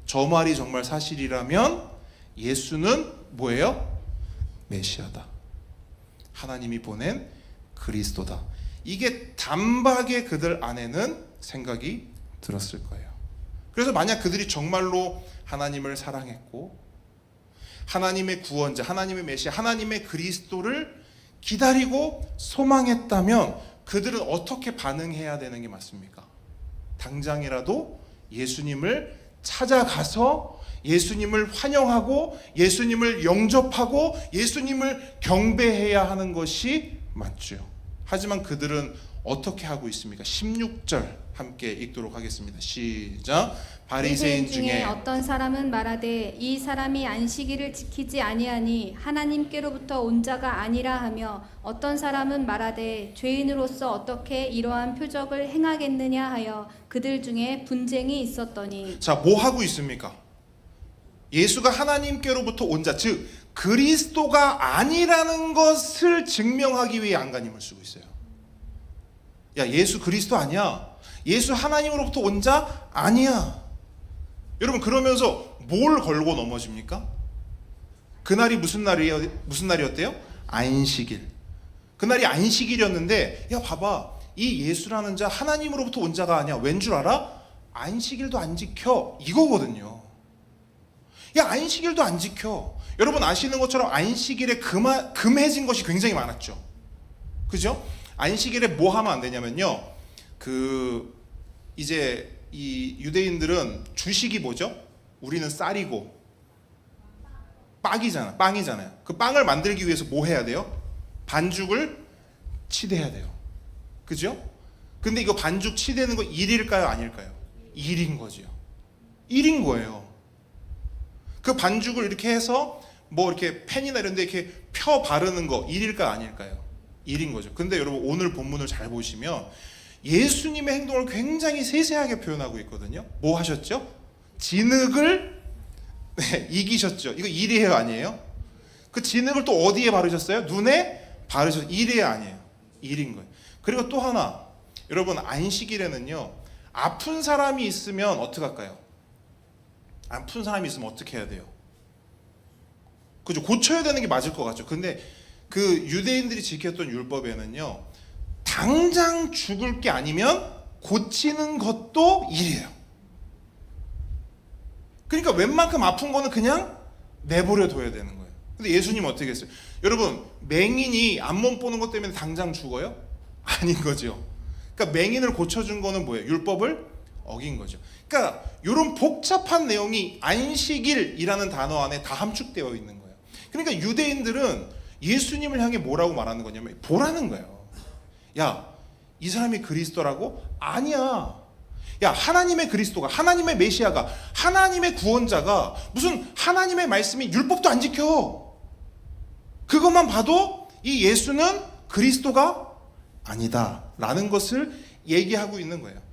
저 말이 정말 사실이라면 예수는 뭐예요? 메시아다. 하나님이 보낸 그리스도다. 이게 단박에 그들 안에는 생각이 들었을 거예요. 그래서 만약 그들이 정말로 하나님을 사랑했고 하나님의 구원자, 하나님의 메시아, 하나님의 그리스도를 기다리고 소망했다면 그들은 어떻게 반응해야 되는 게 맞습니까? 당장이라도 예수님을 찾아가서 예수님을 환영하고 예수님을 영접하고 예수님을 경배해야 하는 것이 맞죠. 하지만 그들은 어떻게 하고 있습니까? 16절 함께 읽도록 하겠습니다. 시작. 바리새인 중에 어떤 사람은 말하되 이 사람이 안식일을 지키지 아니하니 하나님께로부터 온 자가 아니라 하며, 어떤 사람은 말하되 죄인으로서 어떻게 이러한 표적을 행하겠느냐 하여 그들 중에 분쟁이 있었더니. 자, 뭐 하고 있습니까? 예수가 하나님께로부터 온 자, 즉 그리스도가 아니라는 것을 증명하기 위해 안간힘을 쓰고 있어요. 야, 예수 그리스도 아니야. 예수 하나님으로부터 온 자 아니야. 여러분, 그러면서 뭘 걸고 넘어집니까? 그날이 무슨 날이었대요? 안식일. 그날이 안식일이었는데, 야 봐봐, 이 예수라는 자 하나님으로부터 온 자가 아니야. 왠 줄 알아? 안식일도 안 지켜, 이거거든요. 야, 안식일도 안 지켜. 여러분 아시는 것처럼 안식일에 금해진 것이 굉장히 많았죠. 그죠? 안식일에 뭐 하면 안 되냐면요, 이제 이 유대인들은 주식이 뭐죠? 우리는 쌀이고 빵이잖아요. 그 빵을 만들기 위해서 뭐 해야 돼요? 반죽을 치대야 돼요. 그죠? 근데 이거 반죽 치대는 거 일일까요? 아닐까요? 일인 거죠. 일인 거예요. 그 반죽을 이렇게 해서 뭐 이렇게 펜이나 이런 데 이렇게 펴 바르는 거 일일까요? 아닐까요? 일인 거죠. 근데 여러분 오늘 본문을 잘 보시면 예수님의 행동을 굉장히 세세하게 표현하고 있거든요. 뭐 하셨죠? 진흙을 이기셨죠. 이거 일이에요, 아니에요? 그 진흙을 또 어디에 바르셨어요? 눈에 바르셨어요. 일이에요, 아니에요? 일인 거예요. 그리고 또 하나, 여러분 안식일에는요, 아픈 사람이 있으면 어떻게 할까요? 아픈 사람이 있으면 어떻게 해야 돼요? 그죠? 고쳐야 되는 게 맞을 것 같죠. 근데 그 유대인들이 지켰던 율법에는요, 당장 죽을 게 아니면 고치는 것도 일이에요. 그러니까 웬만큼 아픈 거는 그냥 내버려 둬야 되는 거예요. 근데 예수님은 어떻게 했어요? 여러분, 맹인이 앞몸 보는 것 때문에 당장 죽어요? 아닌 거죠. 그러니까 맹인을 고쳐준 거는 뭐예요? 율법을 어긴 거죠. 그러니까 이런 복잡한 내용이 안식일이라는 단어 안에 다 함축되어 있는 거예요. 그러니까 유대인들은 예수님을 향해 뭐라고 말하는 거냐면 보라는 거예요. 야, 이 사람이 그리스도라고? 아니야. 야, 하나님의 그리스도가, 하나님의 메시아가, 하나님의 구원자가 무슨 하나님의 말씀이 율법도 안 지켜. 그것만 봐도 이 예수는 그리스도가 아니다 라는 것을 얘기하고 있는 거예요.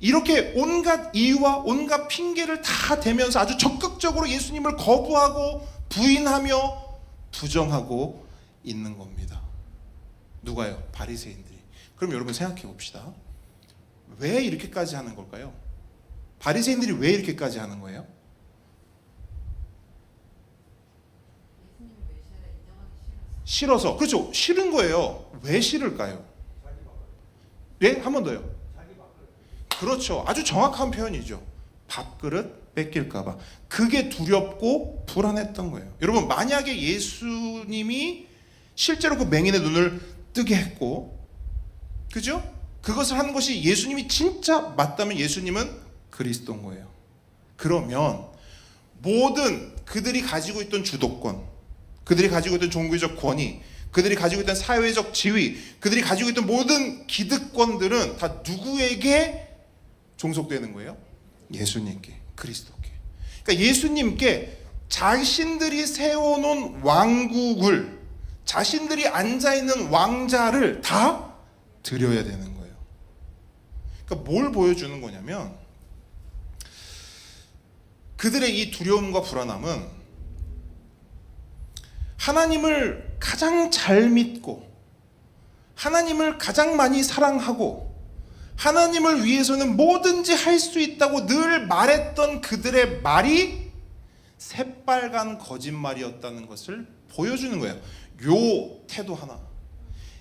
이렇게 온갖 이유와 온갖 핑계를 다 대면서 아주 적극적으로 예수님을 거부하고 부인하며 부정하고 있는 겁니다. 누가요? 바리새인들이. 그럼 여러분 생각해 봅시다. 왜 이렇게까지 하는 걸까요? 바리새인들이 왜 이렇게까지 하는 거예요? 싫어서. 그렇죠. 싫은 거예요. 왜 싫을까요? 네? 한 번 더요. 그렇죠. 아주 정확한 표현이죠. 밥그릇 뺏길까봐. 그게 두렵고 불안했던 거예요. 여러분, 만약에 예수님이 실제로 그 맹인의 눈을 뜨게 했고, 그죠? 그것을 한 것이 예수님이 진짜 맞다면 예수님은 그리스도인 거예요. 그러면 모든 그들이 가지고 있던 주도권, 그들이 가지고 있던 종교적 권위, 그들이 가지고 있던 사회적 지위, 그들이 가지고 있던 모든 기득권들은 다 누구에게 종속되는 거예요? 예수님께, 그리스도께. 그러니까 예수님께 자신들이 세워놓은 왕국을, 자신들이 앉아있는 왕자를 다 드려야 되는 거예요. 그러니까 뭘 보여주는 거냐면, 그들의 이 두려움과 불안함은 하나님을 가장 잘 믿고 하나님을 가장 많이 사랑하고 하나님을 위해서는 뭐든지 할 수 있다고 늘 말했던 그들의 말이 새빨간 거짓말이었다는 것을 보여주는 거예요. 요 태도 하나,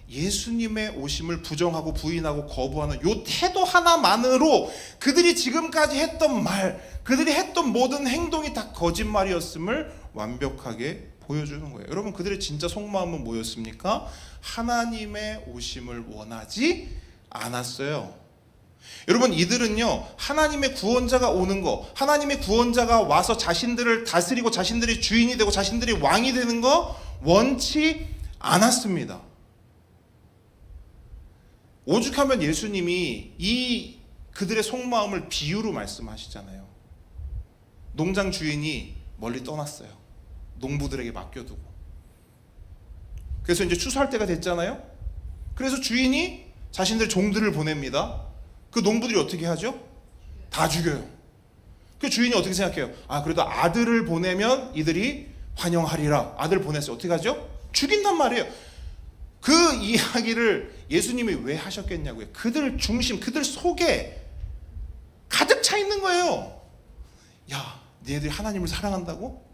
예수님의 오심을 부정하고 부인하고 거부하는 요 태도 하나만으로 그들이 지금까지 했던 말, 그들이 했던 모든 행동이 다 거짓말이었음을 완벽하게 보여주는 거예요. 여러분, 그들의 진짜 속마음은 뭐였습니까? 하나님의 오심을 원하지 않았어요. 여러분, 이들은요, 하나님의 구원자가 오는 거, 하나님의 구원자가 와서 자신들을 다스리고 자신들이 주인이 되고 자신들이 왕이 되는 거 원치 않았습니다. 오죽하면 예수님이 이 그들의 속마음을 비유로 말씀하시잖아요. 농장 주인이 멀리 떠났어요. 농부들에게 맡겨두고. 그래서 이제 추수할 때가 됐잖아요. 그래서 주인이 자신들 종들을 보냅니다. 그 농부들이 어떻게 하죠? 다 죽여요. 그 주인이 어떻게 생각해요? 아, 그래도 아들을 보내면 이들이 환영하리라. 아들 보냈어요. 어떻게 하죠? 죽인단 말이에요. 그 이야기를 예수님이 왜 하셨겠냐고요. 그들 중심, 그들 속에 가득 차 있는 거예요. 야, 너희들이 하나님을 사랑한다고?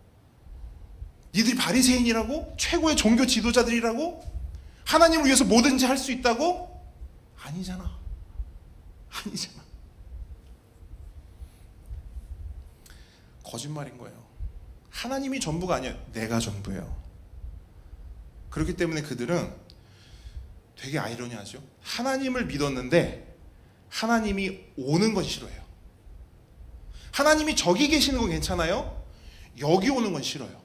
니들이 바리새인이라고? 최고의 종교 지도자들이라고? 하나님을 위해서 뭐든지 할 수 있다고? 아니잖아. 아니잖아. 거짓말인 거예요. 하나님이 전부가 아니에요. 내가 전부예요. 그렇기 때문에 그들은 되게 아이러니하죠. 하나님을 믿었는데 하나님이 오는 건 싫어해요. 하나님이 저기 계시는 건 괜찮아요. 여기 오는 건 싫어요.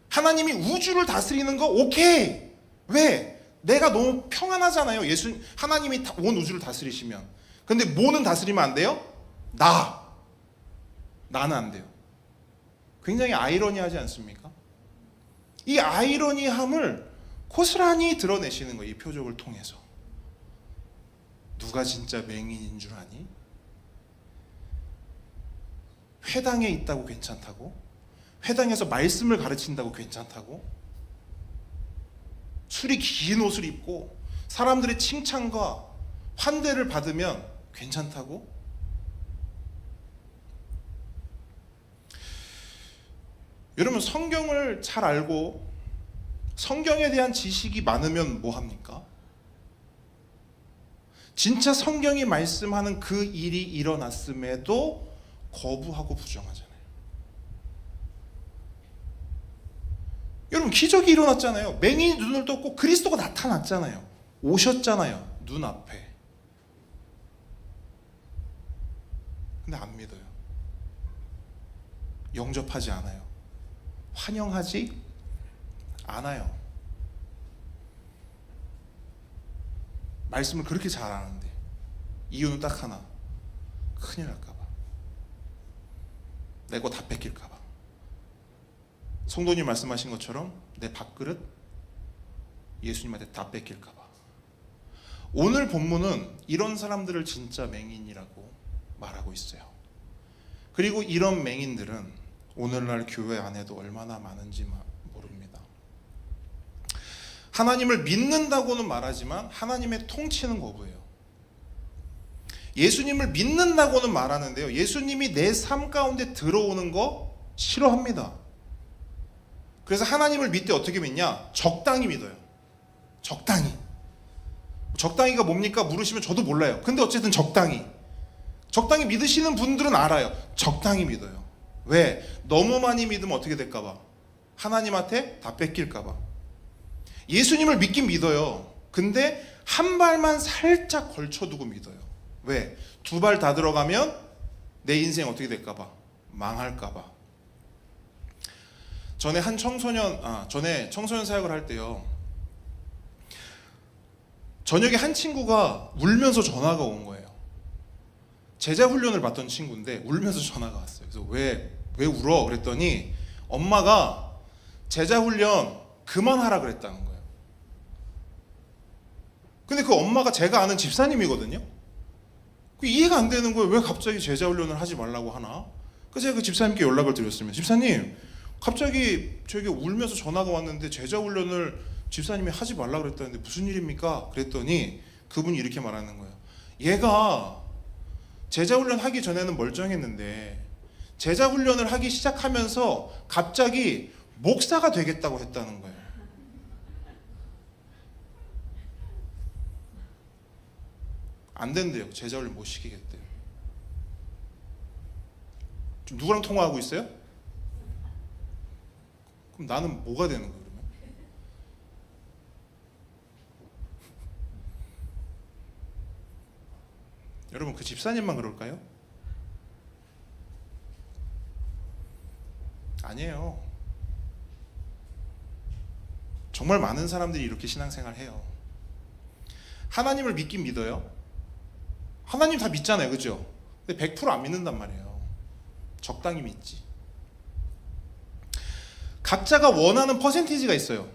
하나님이 우주를 다스리는 거 오케이. 왜? 내가 너무 평안하잖아요. 하나님이 온 우주를 다스리시면. 근데 뭐는 다스리면 안 돼요? 나는 안 돼요. 굉장히 아이러니하지 않습니까? 이 아이러니함을 고스란히 드러내시는 거예요. 이 표적을 통해서. 누가 진짜 맹인인 줄 아니? 회당에 있다고 괜찮다고? 회당에서 말씀을 가르친다고 괜찮다고? 술이 긴 옷을 입고 사람들의 칭찬과 환대를 받으면 괜찮다고? 여러분, 성경을 잘 알고 성경에 대한 지식이 많으면 뭐 합니까? 진짜 성경이 말씀하는 그 일이 일어났음에도 거부하고 부정하잖아요. 여러분, 기적이 일어났잖아요. 맹인이 눈을 떴고 그리스도가 나타났잖아요. 오셨잖아요. 눈앞에. 근데 안 믿어요. 영접하지 않아요. 환영하지 않아요. 말씀을 그렇게 잘 아는데. 이유는 딱 하나. 큰일 날까봐. 내 거 다 뺏길까봐. 성도님 말씀하신 것처럼 내 밥그릇 예수님한테 다 뺏길까봐. 오늘 본문은 이런 사람들을 진짜 맹인이라고 말하고 있어요. 그리고 이런 맹인들은 오늘날 교회 안에도 얼마나 많은지 모릅니다. 하나님을 믿는다고는 말하지만 하나님의 통치는 거부해요. 예수님을 믿는다고는 말하는데요, 예수님이 내 삶 가운데 들어오는 거 싫어합니다. 그래서 하나님을 믿되 어떻게 믿냐? 적당히 믿어요. 적당히. 적당히가 뭡니까? 물으시면 저도 몰라요. 근데 어쨌든 적당히 믿으시는 분들은 알아요. 적당히 믿어요. 왜? 너무 많이 믿으면 어떻게 될까봐. 하나님한테 다 뺏길까봐. 예수님을 믿긴 믿어요. 근데 한 발만 살짝 걸쳐두고 믿어요. 왜? 두 발 다 들어가면 내 인생 어떻게 될까봐. 망할까봐. 전에 청소년 사역을 할 때요, 저녁에 한 친구가 울면서 전화가 온 거예요. 제자 훈련을 받던 친구인데 울면서 전화가 왔어요. 그래서 왜 울어? 그랬더니 엄마가 제자 훈련 그만하라 그랬다는 거예요. 근데 그 엄마가 제가 아는 집사님이거든요. 이해가 안 되는 거예요. 왜 갑자기 제자 훈련을 하지 말라고 하나? 그래서 제가 그 집사님께 연락을 드렸습니다. 집사님, 갑자기 저에게 울면서 전화가 왔는데 제자 훈련을 집사님이 하지 말라고 그랬다는데 무슨 일입니까? 그랬더니 그분이 이렇게 말하는 거예요. 얘가 제자 훈련 하기 전에는 멀쩡했는데 제자 훈련을 하기 시작하면서 갑자기 목사가 되겠다고 했다는 거예요. 안 된대요. 제자 훈련 못 시키겠대요. 지금 누구랑 통화하고 있어요? 그럼 나는 뭐가 되는 거예요, 그러면? 여러분, 그 집사님만 그럴까요? 아니에요. 정말 많은 사람들이 이렇게 신앙생활 해요. 하나님을 믿긴 믿어요. 하나님 다 믿잖아요, 그죠? 근데 100% 안 믿는단 말이에요. 적당히 믿지. 각자가 원하는 퍼센티지가 있어요.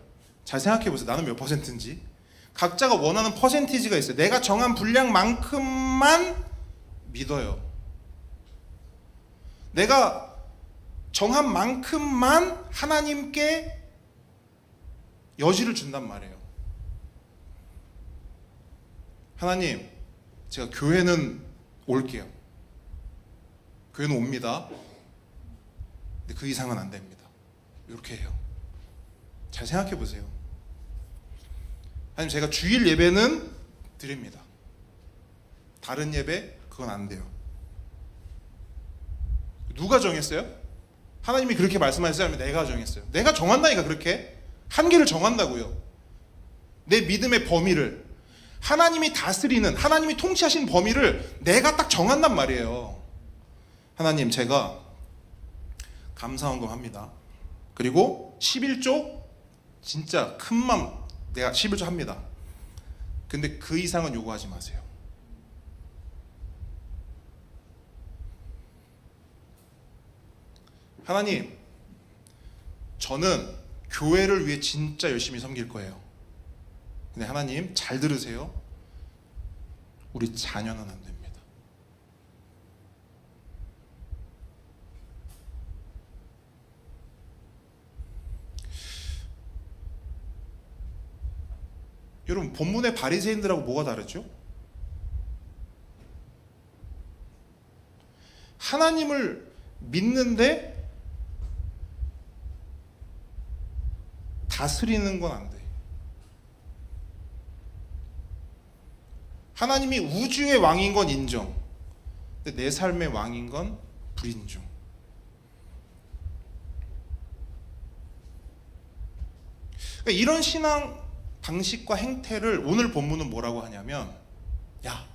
잘 생각해 보세요. 나는 몇 퍼센트인지. 각자가 원하는 퍼센티지가 있어요. 내가 정한 분량만큼만 믿어요. 내가 정한 만큼만 하나님께 여지를 준단 말이에요. 하나님, 제가 교회는 올게요. 교회는 옵니다. 근데 그 이상은 안 됩니다. 이렇게 해요. 잘 생각해 보세요. 하나님, 제가 주일 예배는 드립니다. 다른 예배 그건 안 돼요. 누가 정했어요? 하나님이 그렇게 말씀하셨어요? 아니면 내가 정했어요? 내가 정한다니까. 그렇게 한계를 정한다고요. 내 믿음의 범위를, 하나님이 다스리는, 하나님이 통치하시는 범위를 내가 딱 정한단 말이에요. 하나님, 제가 감사헌금 합니다. 그리고 11조 진짜 큰 맘 내가 11조 합니다. 근데 그 이상은 요구하지 마세요. 하나님, 저는 교회를 위해 진짜 열심히 섬길 거예요. 근데 하나님, 잘 들으세요. 우리 자녀는 안 됩니다. 여러분, 본문의 바리새인들하고 뭐가 다르죠? 하나님을 믿는데 다스리는 건 안 돼. 하나님이 우주의 왕인 건 인정. 근데 내 삶의 왕인 건 불인정. 그러니까 이런 신앙 방식과 행태를 오늘 본문은 뭐라고 하냐면, 야,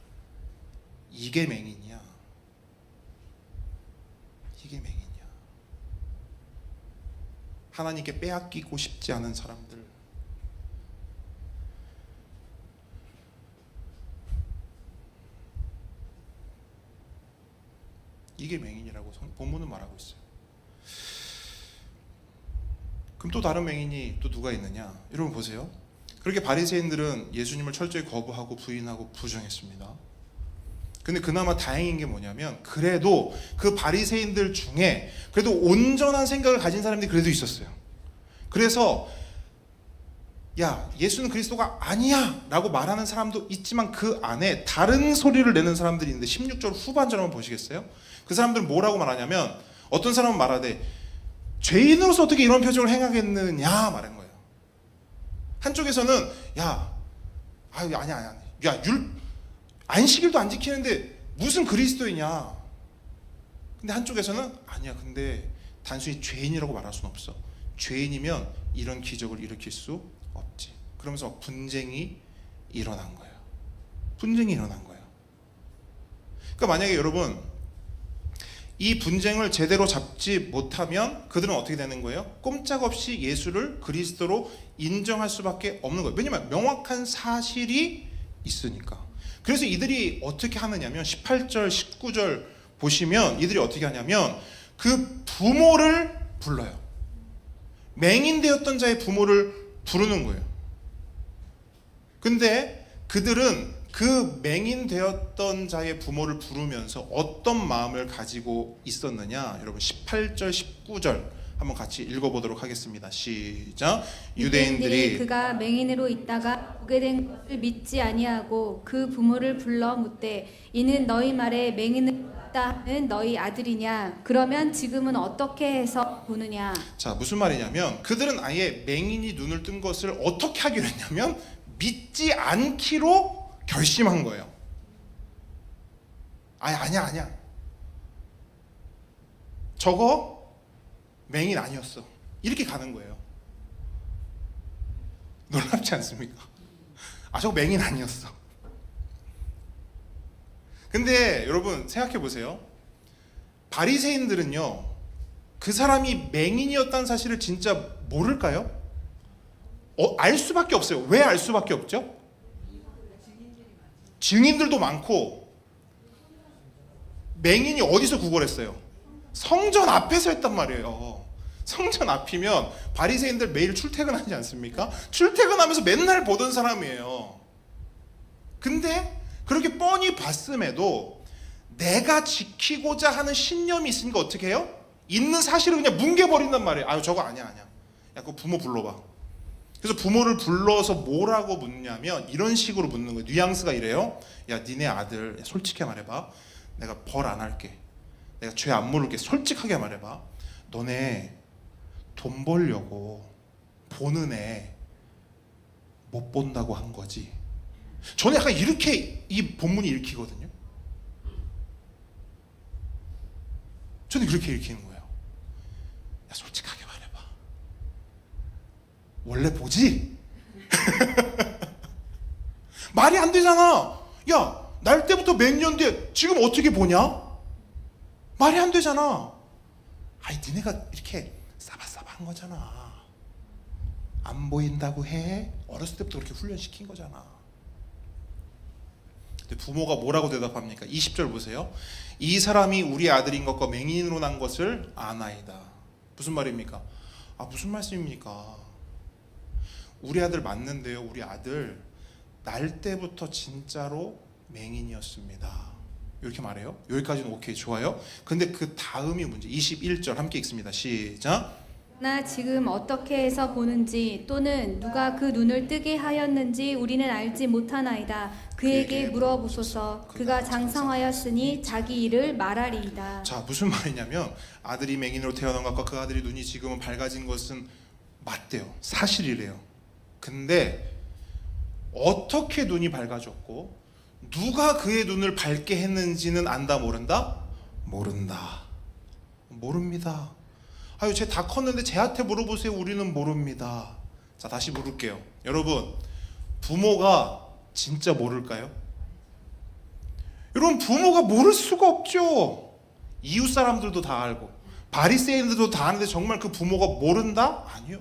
이게 맹인이야. 이게 맹인이야. 하나님께 빼앗기고 싶지 않은 사람들, 이게 맹인이라고 본문은 말하고 있어요. 그럼 또 다른 맹인이 또 누가 있느냐? 여러분 보세요. 그렇게 바리새인들은 예수님을 철저히 거부하고 부인하고 부정했습니다. 근데 그나마 다행인 게 뭐냐면 그래도 그 바리새인들 중에 그래도 온전한 생각을 가진 사람들이 그래도 있었어요. 그래서 야, 예수는 그리스도가 아니야 라고 말하는 사람도 있지만 그 안에 다른 소리를 내는 사람들이 있는데 16절 후반절 한번 보시겠어요? 그 사람들은 뭐라고 말하냐면 어떤 사람은 말하되 죄인으로서 어떻게 이런 표정을 행하겠느냐 말한 거예요. 한쪽에서는 아니야 안식일도 안 지키는데 무슨 그리스도이냐. 근데 한쪽에서는 아니야, 근데 단순히 죄인이라고 말할 수는 없어. 죄인이면 이런 기적을 일으킬 수 없지. 그러면서 분쟁이 일어난 거예요. 분쟁이 일어난 거예요. 그러니까 만약에 여러분 이 분쟁을 제대로 잡지 못하면 그들은 어떻게 되는 거예요? 꼼짝없이 예수를 그리스도로 인정할 수밖에 없는 거예요. 왜냐하면 명확한 사실이 있으니까. 그래서 이들이 어떻게 하느냐면 18절 19절 보시면 이들이 어떻게 하냐면 그 부모를 불러요. 맹인되었던 자의 부모를 부르는 거예요. 근데 그들은 그 맹인되었던 자의 부모를 부르면서 어떤 마음을 가지고 있었느냐? 여러분 18절 19절 한번 같이 읽어보도록 하겠습니다. 시작. 유대인들이 그가 맹인으로 있다가 보게 된 것을 믿지 아니하고 그 부모를 불러 묻되 이는 너희 말에 맹인으로 있다는 너희 아들이냐? 그러면 지금은 어떻게 해서 보느냐? 자, 무슨 말이냐면 그들은 아예 맹인이 눈을 뜬 것을 어떻게 하기로 했냐면 믿지 않기로 결심한 거예요. 아니야. 저거 맹인 아니었어. 이렇게 가는 거예요. 놀랍지 않습니까? 저거 맹인 아니었어. 근데 여러분 생각해 보세요. 바리새인들은요, 그 사람이 맹인이었다는 사실을 진짜 모를까요? 알 수밖에 없어요. 왜 알 수밖에 없죠? 증인들도 많고. 맹인이 어디서 구걸했어요? 성전 앞에서 했단 말이에요. 성전 앞이면 바리새인들 매일 출퇴근하지 않습니까? 출퇴근하면서 맨날 보던 사람이에요. 근데 그렇게 뻔히 봤음에도 내가 지키고자 하는 신념이 있으니까 어떻게 해요? 있는 사실을 그냥 뭉개버린단 말이에요. 저거 아니야. 야, 그 부모 불러봐. 그래서 부모를 불러서 뭐라고 묻냐면 이런 식으로 묻는 거예요. 뉘앙스가 이래요. 야, 니네 아들 솔직히 말해봐. 내가 벌 안 할게. 내가 죄 안 물을게. 솔직하게 말해봐. 너네 돈 벌려고 보는 애 못 본다고 한 거지. 저는 약간 이렇게 이 본문이 읽히거든요. 저는 그렇게 읽히는 거예요. 야, 솔직하게 말해봐. 원래 보지? 말이 안 되잖아. 야, 날 때부터 몇 년 뒤에 지금 어떻게 보냐? 말이 안 되잖아. 니네가 이렇게 싸바싸바한 거잖아. 안 보인다고 해? 어렸을 때부터 그렇게 훈련시킨 거잖아. 근데 부모가 뭐라고 대답합니까? 20절 보세요. 이 사람이 우리 아들인 것과 맹인으로 난 것을 아나이다. 무슨 말입니까? 무슨 말씀입니까? 우리 아들 맞는데요. 우리 아들 날 때부터 진짜로 맹인이었습니다. 이렇게 말해요. 여기까지는 오케이, 좋아요. 근데 그 다음이 문제. 21절 함께 읽습니다. 시작. 나 지금 어떻게 해서 보는지 또는 누가 그 눈을 뜨게 하였는지 우리는 알지 못하나이다. 그에게 물어보소서. 그가 장성하였으니 자기 일을 말하리이다. 자, 무슨 말이냐면 아들이 맹인으로 태어난 것과 그 아들이 눈이 지금은 밝아진 것은 맞대요. 사실이래요. 근데 어떻게 눈이 밝아졌고 누가 그의 눈을 밝게 했는지는 안다, 모른다? 모른다. 모릅니다. 쟤 다 컸는데 쟤한테 물어보세요. 우리는 모릅니다. 자, 다시 물을게요. 여러분, 부모가 진짜 모를까요? 여러분, 부모가 모를 수가 없죠. 이웃 사람들도 다 알고 바리새인들도 다 아는데 정말 그 부모가 모른다? 아니요.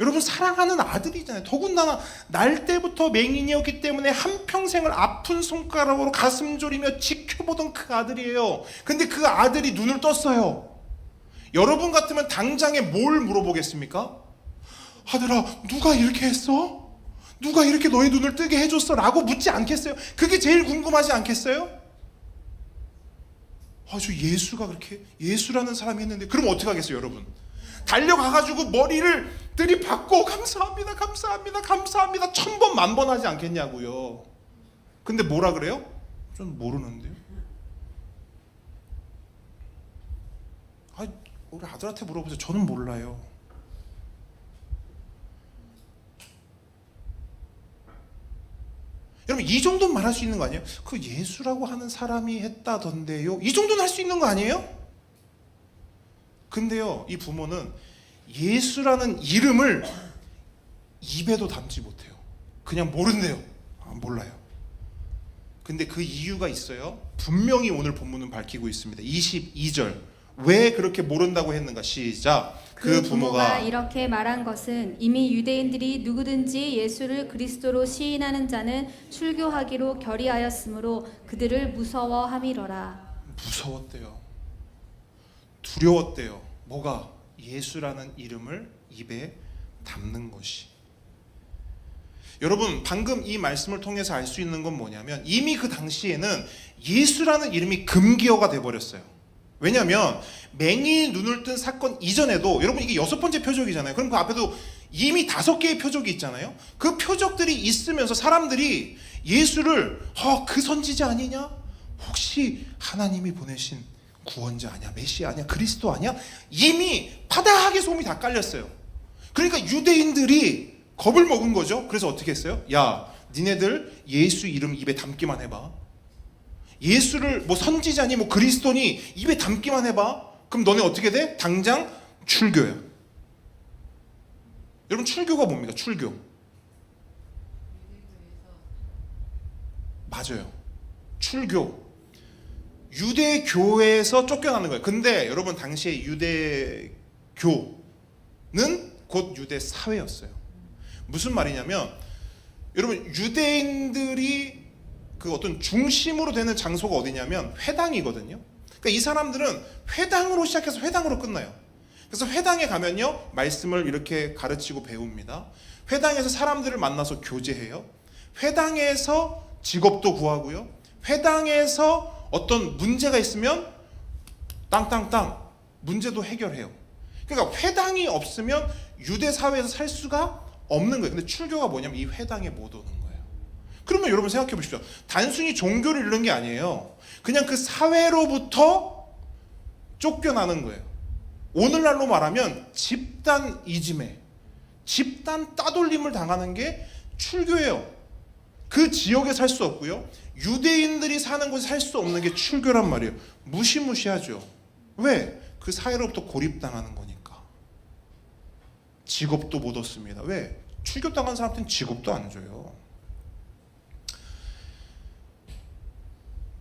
여러분 사랑하는 아들이잖아요. 더군다나 날 때부터 맹인이었기 때문에 한평생을 아픈 손가락으로 가슴 졸이며 지켜보던 그 아들이에요. 근데 그 아들이 눈을 떴어요. 여러분 같으면 당장에 뭘 물어보겠습니까? 아들아, 누가 이렇게 했어? 누가 이렇게 너의 눈을 뜨게 해줬어? 라고 묻지 않겠어요? 그게 제일 궁금하지 않겠어요? 저 예수가 그렇게, 예수라는 사람이 했는데, 그럼 어떻게 하겠어요 여러분? 달려가가지고 머리를 들이받고 감사합니다 감사합니다 감사합니다 1000번 만번 하지 않겠냐고요. 근데 뭐라 그래요? 전 모르는데요. 우리 아들한테 물어보세요. 저는 몰라요. 여러분 이 정도는 말할 수 있는 거 아니에요? 그 예수라고 하는 사람이 했다던데요. 이 정도는 할 수 있는 거 아니에요? 근데요, 이 부모는 예수라는 이름을 입에도 담지 못해요. 그냥 모른대요. 몰라요. 근데 그 이유가 있어요. 분명히 오늘 본문은 밝히고 있습니다. 22절. 왜 그렇게 모른다고 했는가? 시작. 그 부모가 이렇게 말한 것은 이미 유대인들이 누구든지 예수를 그리스도로 시인하는 자는 출교하기로 결의하였으므로 그들을 무서워함이로라. 무서웠대요. 두려웠대요. 뭐가? 예수라는 이름을 입에 담는 것이. 여러분 방금 이 말씀을 통해서 알 수 있는 건 뭐냐면 이미 그 당시에는 예수라는 이름이 금기어가 돼버렸어요. 왜냐하면 맹인이 눈을 뜬 사건 이전에도, 여러분 이게 6번째 표적이잖아요. 그럼 그 앞에도 이미 5개의 표적이 있잖아요. 그 표적들이 있으면서 사람들이 예수를 그 선지자 아니냐? 혹시 하나님이 보내신 구원자 아니야? 메시아 아니야? 그리스도 아니야? 이미 바닥에 소문이 다 깔렸어요. 그러니까 유대인들이 겁을 먹은 거죠. 그래서 어떻게 했어요? 야, 니네들 예수 이름 입에 담기만 해봐. 예수를 뭐 선지자니 뭐 그리스도니 입에 담기만 해봐. 그럼 너네 어떻게 돼? 당장 출교야. 여러분 출교가 뭡니까? 출교. 맞아요. 출교. 유대교회에서 쫓겨나는 거예요. 근데 여러분 당시에 유대교는 곧 유대사회였어요. 무슨 말이냐면 여러분 유대인들이 그 어떤 중심으로 되는 장소가 어디냐면 회당이거든요. 그러니까 이 사람들은 회당으로 시작해서 회당으로 끝나요. 그래서 회당에 가면요 말씀을 이렇게 가르치고 배웁니다. 회당에서 사람들을 만나서 교제해요. 회당에서 직업도 구하고요. 회당에서 어떤 문제가 있으면 땅땅땅 문제도 해결해요. 그러니까 회당이 없으면 유대 사회에서 살 수가 없는 거예요. 근데 출교가 뭐냐면 이 회당에 못 오는 거예요. 그러면 여러분 생각해 보십시오. 단순히 종교를 잃는 게 아니에요. 그냥 그 사회로부터 쫓겨나는 거예요. 오늘날로 말하면 집단 이지매, 집단 따돌림을 당하는 게 출교예요. 그 지역에 살 수 없고요. 유대인들이 사는 곳에 살 수 없는 게 출교란 말이에요. 무시무시하죠. 왜? 그 사회로부터 고립당하는 거니까. 직업도 못 얻습니다. 왜? 출교당한 사람한테는 직업도 안 줘요.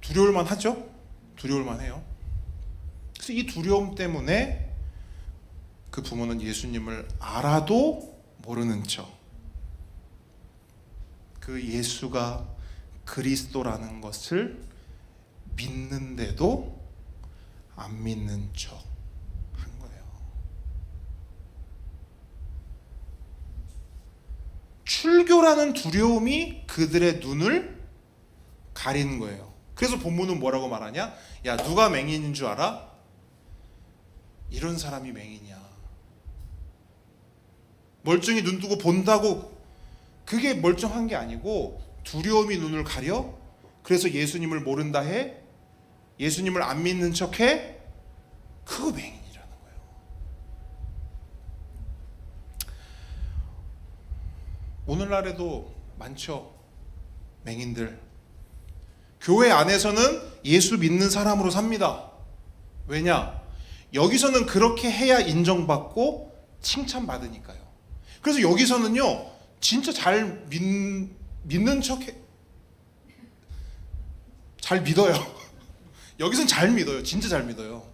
두려울만 하죠? 두려울만 해요. 그래서 이 두려움 때문에 그 부모는 예수님을 알아도 모르는 척, 그 예수가 그리스도라는 것을 믿는데도 안 믿는 척 한 거예요. 출교라는 두려움이 그들의 눈을 가리는 거예요. 그래서 본문은 뭐라고 말하냐? 야, 누가 맹인인 줄 알아? 이런 사람이 맹인이야. 멀쩡히 눈 뜨고 본다고 그게 멀쩡한 게 아니고 두려움이 눈을 가려? 그래서 예수님을 모른다 해? 예수님을 안 믿는 척 해? 그거 맹인이라는 거예요. 오늘날에도 많죠. 맹인들. 교회 안에서는 예수 믿는 사람으로 삽니다. 왜냐? 여기서는 그렇게 해야 인정받고 칭찬받으니까요. 그래서 여기서는요 진짜 잘 믿는 척해. 잘 믿어요. 여기서는 잘 믿어요. 진짜 잘 믿어요.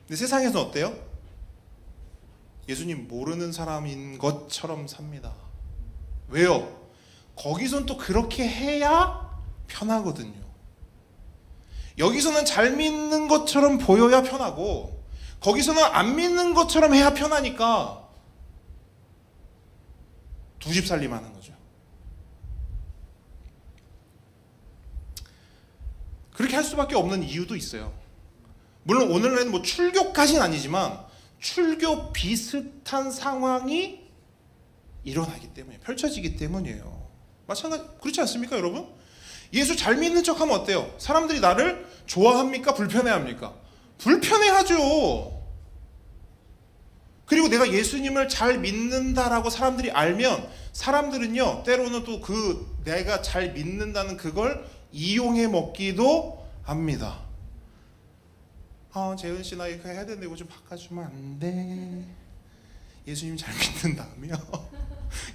근데 세상에서는 어때요? 예수님 모르는 사람인 것처럼 삽니다. 왜요? 거기선 또 그렇게 해야 편하거든요. 여기서는 잘 믿는 것처럼 보여야 편하고 거기서는 안 믿는 것처럼 해야 편하니까 두 집 살림하는 거죠. 그렇게 할 수밖에 없는 이유도 있어요. 물론 오늘날에는 뭐 출교까지는 아니지만 출교 비슷한 상황이 일어나기 때문에 펼쳐지기 때문이에요. 마찬가지 그렇지 않습니까, 여러분? 예수 잘 믿는 척하면 어때요? 사람들이 나를 좋아합니까? 불편해합니까? 불편해하죠. 그리고 내가 예수님을 잘 믿는다라고 사람들이 알면 사람들은요 때로는 또 그 내가 잘 믿는다는 그걸 이용해 먹기도 합니다. 재은 씨 나 이거 해야 되는데 이거 좀 바꿔주면 안 돼? 예수님 잘 믿는다며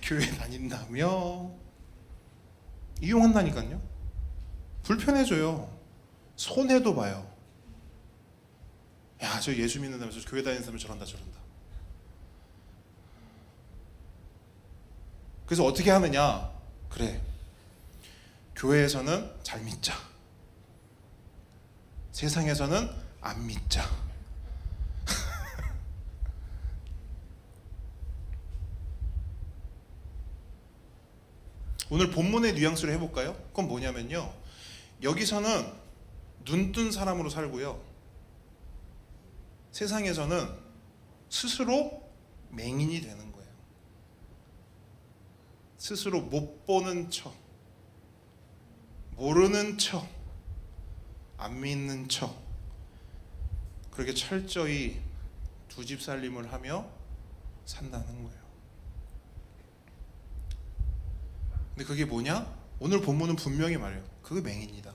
교회 다닌다며 이용한다니까요. 불편해져요. 손해도 봐요. 야, 저 예수 믿는다면서 교회 다니는 사람은 저런다. 그래서 어떻게 하느냐? 그래, 교회에서는 잘 믿자. 세상에서는 안 믿자. 오늘 본문의 뉘앙스를 해볼까요? 그건 뭐냐면요, 여기서는 눈뜬 사람으로 살고요, 세상에서는 스스로 맹인이 되는 거예요. 스스로 못 보는 척, 모르는 척, 안 믿는 척, 그렇게 철저히 두 집 살림을 하며 산다는 거예요. 근데 그게 뭐냐? 오늘 본문은 분명히 말해요. 그게 맹인이다.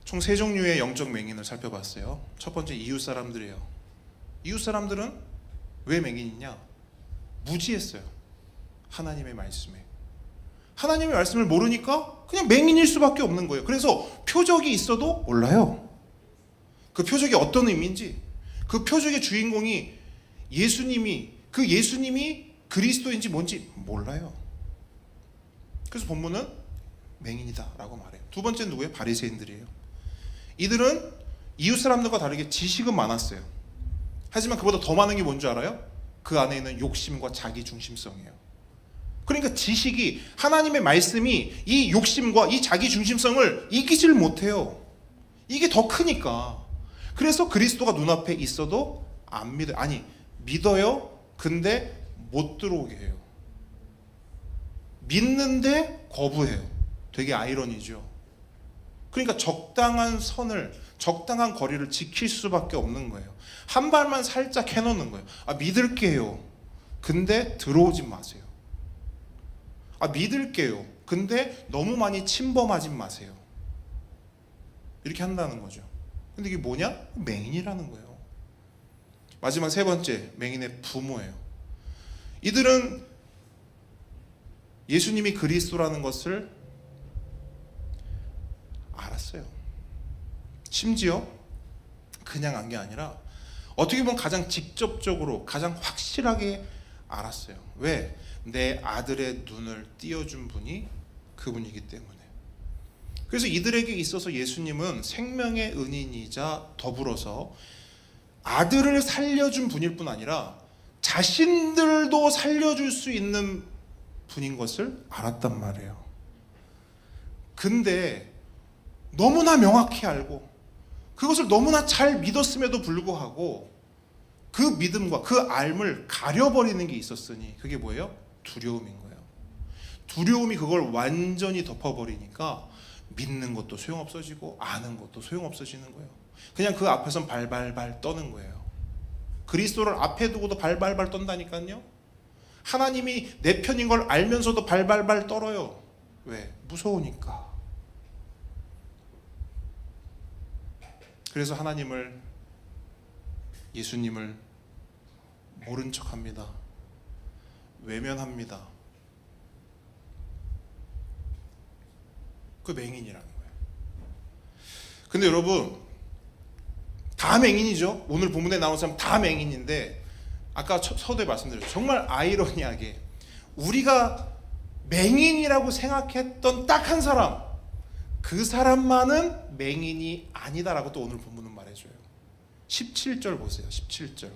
총 세 종류의 영적 맹인을 살펴봤어요. 첫 번째, 이웃 사람들이에요. 이웃 사람들은 왜 맹인이냐? 무지했어요. 하나님의 말씀에. 하나님의 말씀을 모르니까 그냥 맹인일 수밖에 없는 거예요. 그래서 표적이 있어도 몰라요. 그 표적이 어떤 의미인지, 그 표적의 주인공이 예수님이 그리스도인지 뭔지 몰라요. 그래서 본문은 맹인이다라고 말해요. 두 번째는 누구예요? 바리새인들이에요. 이들은 이웃 사람들과 다르게 지식은 많았어요. 하지만 그보다 더 많은 게 뭔지 알아요? 그 안에 있는 욕심과 자기 중심성이에요. 그러니까 지식이, 하나님의 말씀이 이 욕심과 이 자기 중심성을 이기질 못해요. 이게 더 크니까. 그래서 그리스도가 눈앞에 있어도 안 믿어요. 아니, 믿어요. 근데 못 들어오게 해요. 믿는데 거부해요. 되게 아이러니죠. 그러니까 적당한 선을, 적당한 거리를 지킬 수밖에 없는 거예요. 한 발만 살짝 해놓는 거예요. 믿을게요. 근데 들어오지 마세요. 믿을게요. 근데 너무 많이 침범하지 마세요. 이렇게 한다는 거죠. 근데 이게 뭐냐? 맹인이라는 거예요. 마지막 세 번째, 맹인의 부모예요. 이들은 예수님이 그리스도라는 것을 알았어요. 심지어 그냥 안 게 아니라 어떻게 보면 가장 직접적으로, 가장 확실하게 알았어요. 왜? 내 아들의 눈을 띄워준 분이 그분이기 때문에. 그래서 이들에게 있어서 예수님은 생명의 은인이자 더불어서 아들을 살려준 분일 뿐 아니라 자신들도 살려줄 수 있는 분인 것을 알았단 말이에요. 근데 너무나 명확히 알고 그것을 너무나 잘 믿었음에도 불구하고 그 믿음과 그 알을 가려버리는 게 있었으니 그게 뭐예요? 두려움인 거예요. 두려움이 그걸 완전히 덮어버리니까 믿는 것도 소용없어지고 아는 것도 소용없어지는 거예요. 그냥 그 앞에선 발발발 떠는 거예요. 그리스도를 앞에 두고도 발발발 떤다니까요. 하나님이 내 편인 걸 알면서도 발발발 떨어요. 왜? 무서우니까. 그래서 예수님을 모른 척합니다. 외면합니다. 그 맹인이라는 거예요. 근데 여러분, 다 맹인이죠. 오늘 본문에 나온 사람 다 맹인인데 아까 서두에 말씀드렸죠. 정말 아이러니하게 우리가 맹인이라고 생각했던 딱 한 사람, 그 사람만은 맹인이 아니다라고 또 오늘 본문은 말해줘요. 17절 보세요. 17절.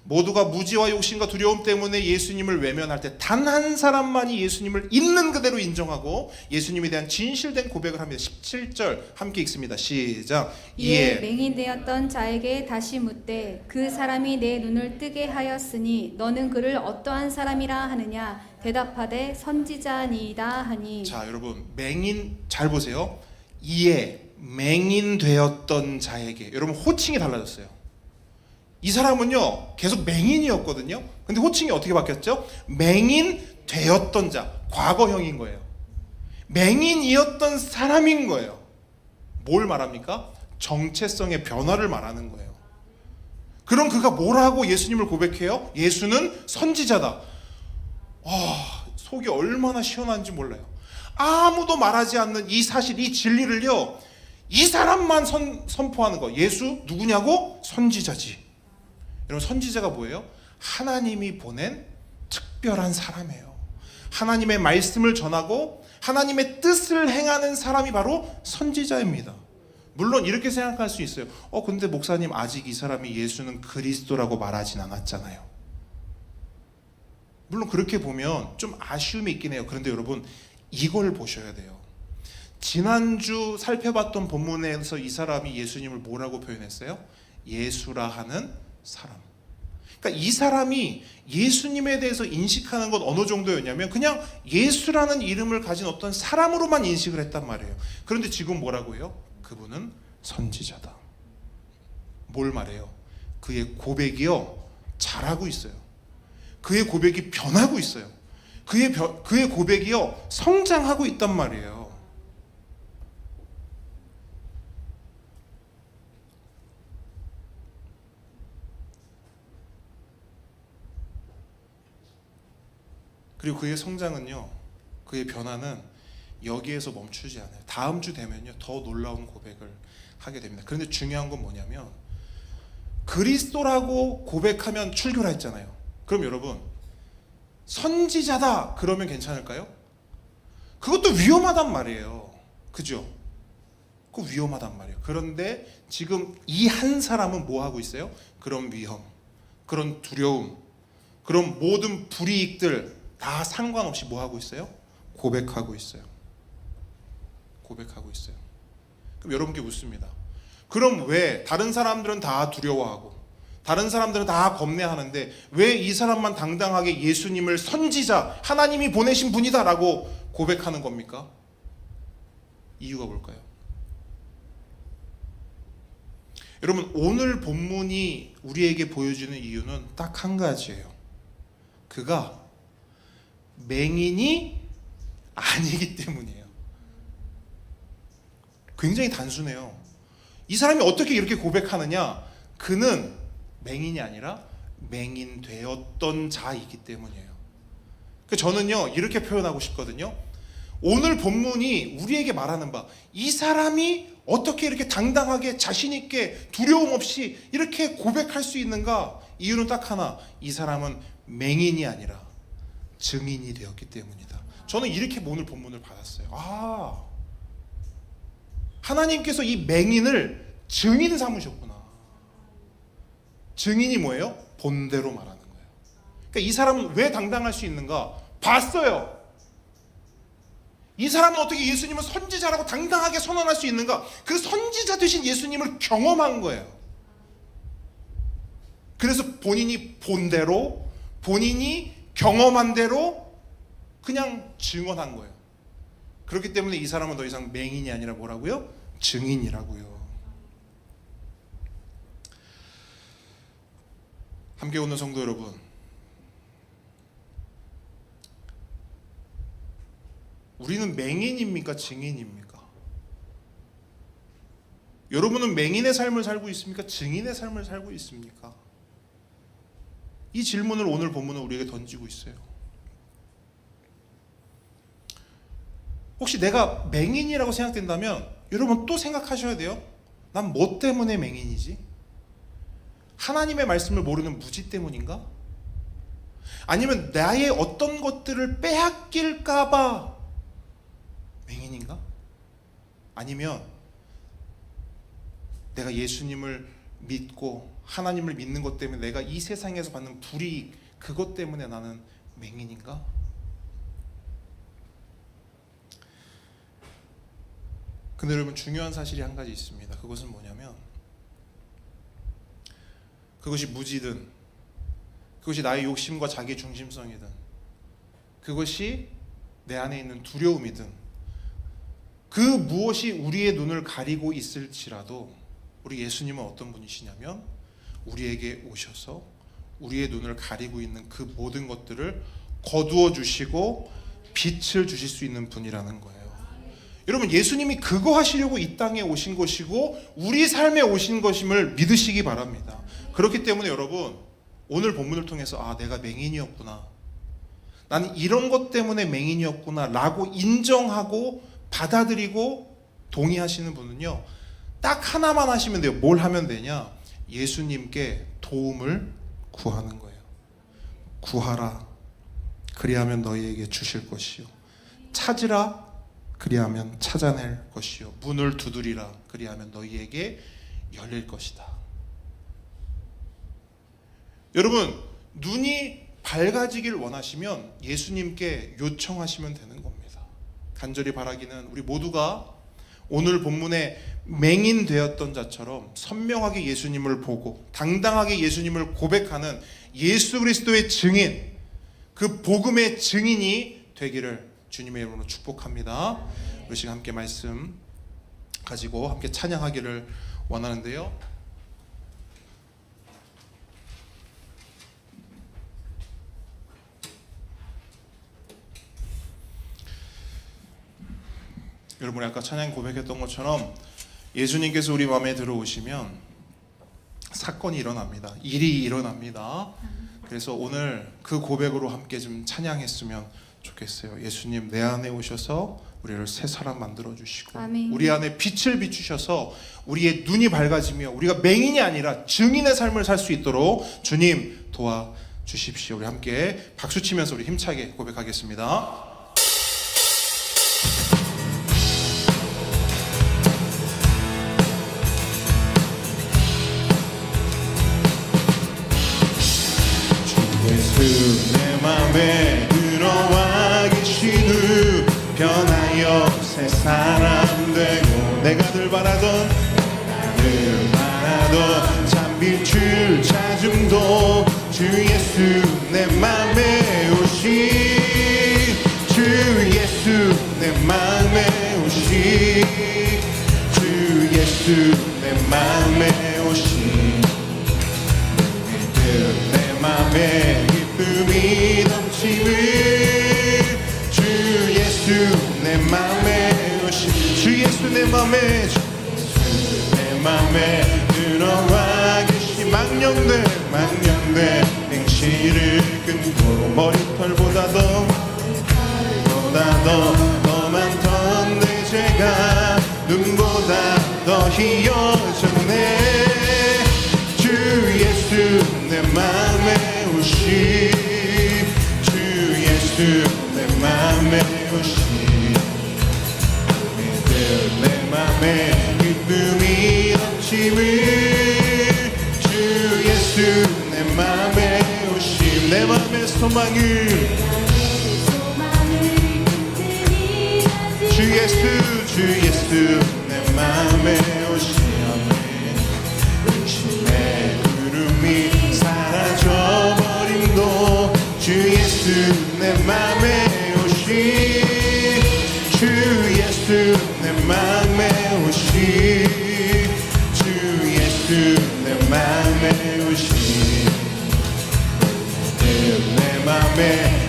모두가 무지와 욕심과 두려움 때문에 예수님을 외면할 때 단 한 사람만이 예수님을 있는 그대로 인정하고 예수님에 대한 진실된 고백을 합니다. 17절 함께 읽습니다. 시작. 이에 맹인 되었던 자에게 다시 묻되 그 사람이 내 눈을 뜨게 하였으니 너는 그를 어떠한 사람이라 하느냐 대답하되 선지자니이다 하니. 자, 여러분, 맹인 잘 보세요. 이에 맹인 되었던 자에게, 여러분 호칭이 달라졌어요. 이 사람은요 계속 맹인이었거든요. 근데 호칭이 어떻게 바뀌었죠? 맹인 되었던 자, 과거형인 거예요. 맹인이었던 사람인 거예요. 뭘 말합니까? 정체성의 변화를 말하는 거예요. 그럼 그가 뭐라고 예수님을 고백해요? 예수는 선지자다. 속이 얼마나 시원한지 몰라요. 아무도 말하지 않는 이 사실, 이 진리를요 이 사람만 선포하는 거. 예수 누구냐고? 선지자지. 여러분, 선지자가 뭐예요? 하나님이 보낸 특별한 사람이에요. 하나님의 말씀을 전하고 하나님의 뜻을 행하는 사람이 바로 선지자입니다. 물론 이렇게 생각할 수 있어요. 근데 목사님, 아직 이 사람이 예수는 그리스도라고 말하진 않았잖아요. 물론 그렇게 보면 좀 아쉬움이 있긴 해요. 그런데 여러분, 이걸 보셔야 돼요. 지난주 살펴봤던 본문에서 이 사람이 예수님을 뭐라고 표현했어요? 예수라 하는 사람. 그러니까 이 사람이 예수님에 대해서 인식하는 건 어느 정도였냐면 그냥 예수라는 이름을 가진 어떤 사람으로만 인식을 했단 말이에요. 그런데 지금 뭐라고 해요? 그분은 선지자다. 뭘 말해요? 그의 고백이요 잘하고 있어요. 그의 고백이 변하고 있어요. 그의 고백이요 성장하고 있단 말이에요. 그리고 그의 성장은요, 그의 변화는 여기에서 멈추지 않아요. 다음 주 되면요 더 놀라운 고백을 하게 됩니다. 그런데 중요한 건 뭐냐면 그리스도라고 고백하면 출교라 했잖아요. 그럼 여러분, 선지자다 그러면 괜찮을까요? 그것도 위험하단 말이에요. 그죠? 그거 위험하단 말이에요. 그런데 지금 이 한 사람은 뭐 하고 있어요? 그런 위험, 그런 두려움, 그런 모든 불이익들 다 상관없이 뭐 하고 있어요? 고백하고 있어요. 고백하고 있어요. 그럼 여러분께 묻습니다. 그럼 왜 다른 사람들은 다 두려워하고 다른 사람들은 다 겁내하는데 왜 이 사람만 당당하게 예수님을 선지자, 하나님이 보내신 분이다 라고 고백하는 겁니까? 이유가 뭘까요? 여러분, 오늘 본문이 우리에게 보여주는 이유는 딱 한 가지예요. 그가 맹인이 아니기 때문이에요. 굉장히 단순해요. 이 사람이 어떻게 이렇게 고백하느냐? 그는 맹인이 아니라 맹인 되었던 자이기 때문이에요. 저는요 이렇게 표현하고 싶거든요. 오늘 본문이 우리에게 말하는 바, 이 사람이 어떻게 이렇게 당당하게 자신 있게 두려움 없이 이렇게 고백할 수 있는가? 이유는 딱 하나, 이 사람은 맹인이 아니라 증인이 되었기 때문이다. 저는 이렇게 오늘 본문을 받았어요. 하나님께서 이 맹인을 증인 삼으셨구나. 증인이 뭐예요? 본대로 말하는 거예요. 그러니까 이 사람은 왜 당당할 수 있는가? 봤어요. 이 사람은 어떻게 예수님을 선지자라고 당당하게 선언할 수 있는가? 그 선지자 되신 예수님을 경험한 거예요. 그래서 본인이 본 대로, 본인이 경험한 대로 그냥 증언한 거예요. 그렇기 때문에 이 사람은 더 이상 맹인이 아니라 뭐라고요? 증인이라고요. 함께 오는 성도 여러분, 우리는 맹인입니까? 증인입니까? 여러분은 맹인의 삶을 살고 있습니까? 증인의 삶을 살고 있습니까? 이 질문을 오늘 본문은 우리에게 던지고 있어요. 혹시 내가 맹인이라고 생각된다면 여러분 또 생각하셔야 돼요. 난 뭐 때문에 맹인이지? 하나님의 말씀을 모르는 무지 때문인가? 아니면 나의 어떤 것들을 빼앗길까봐 맹인인가? 아니면 내가 예수님을 믿고 하나님을 믿는 것 때문에 내가 이 세상에서 받는 불이익, 그것 때문에 나는 맹인인가? 근데 여러분, 중요한 사실이 한 가지 있습니다. 그것은 뭐냐면, 그것이 무지든, 그것이 나의 욕심과 자기 중심성이든, 그것이 내 안에 있는 두려움이든, 그 무엇이 우리의 눈을 가리고 있을지라도 우리 예수님은 어떤 분이시냐면, 우리에게 오셔서 우리의 눈을 가리고 있는 그 모든 것들을 거두어 주시고 빛을 주실 수 있는 분이라는 거예요. 여러분, 예수님이 그거 하시려고 이 땅에 오신 것이고 우리 삶에 오신 것임을 믿으시기 바랍니다. 그렇기 때문에 여러분, 오늘 본문을 통해서 내가 맹인이었구나, 나는 이런 것 때문에 맹인이었구나 라고 인정하고 받아들이고 동의하시는 분은요, 딱 하나만 하시면 돼요. 뭘 하면 되냐? 예수님께 도움을 구하는 거예요. 구하라, 그리하면 너희에게 주실 것이요, 찾으라, 그리하면 찾아낼 것이요, 문을 두드리라, 그리하면 너희에게 열릴 것이다. 여러분, 눈이 밝아지길 원하시면 예수님께 요청하시면 되는 겁니다. 간절히 바라기는 우리 모두가 오늘 본문에 맹인되었던 자처럼 선명하게 예수님을 보고 당당하게 예수님을 고백하는 예수 그리스도의 증인, 그 복음의 증인이 되기를 주님의 이름으로 축복합니다. 우리 시간 함께 말씀 가지고 함께 찬양하기를 원하는데요, 여러분이 아까 찬양 고백했던 것처럼 예수님께서 우리 마음에 들어오시면 사건이 일어납니다. 일이 일어납니다. 그래서 오늘 그 고백으로 함께 좀 찬양했으면 좋겠어요. 예수님, 내 안에 오셔서 우리를 새 사람 만들어 주시고, 아멘. 우리 안에 빛을 비추셔서 우리의 눈이 밝아지며 우리가 맹인이 아니라 증인의 삶을 살 수 있도록 주님 도와주십시오. 우리 함께 박수 치면서 우리 힘차게 고백하겠습니다. 예수 내 맘에 들어와 계시누, 변하여 새 사람 되고 내가 늘 바라던 참빛을 찾음도 주 예수 내 맘에 오신, 주 예수 내 맘에 오신, 주 예수 내 맘에 오신, 내 맘에 기쁨이 넘치는 주 예수 내 맘에 오신, 주 예수 내 맘에, 주 예수 내 맘에 들어와 계신, 망령된 행실을 끊고 머리털보다 더 많던 내 죄가 눈보다 더 희어졌네. 주 예수 내 맘에 오신, 주 예수 내 맘에 오신, 내 맘에 기쁨이 넘치는 주 예수 내 맘에 오신, 내 맘의 소망을 주 예수 내 맘에 오신, 내 구름이 사라져버림도 주 예수 내 맘에 오신, 주 예수 내 맘에 오신, 주 예수 내 맘에 오신, 내 맘에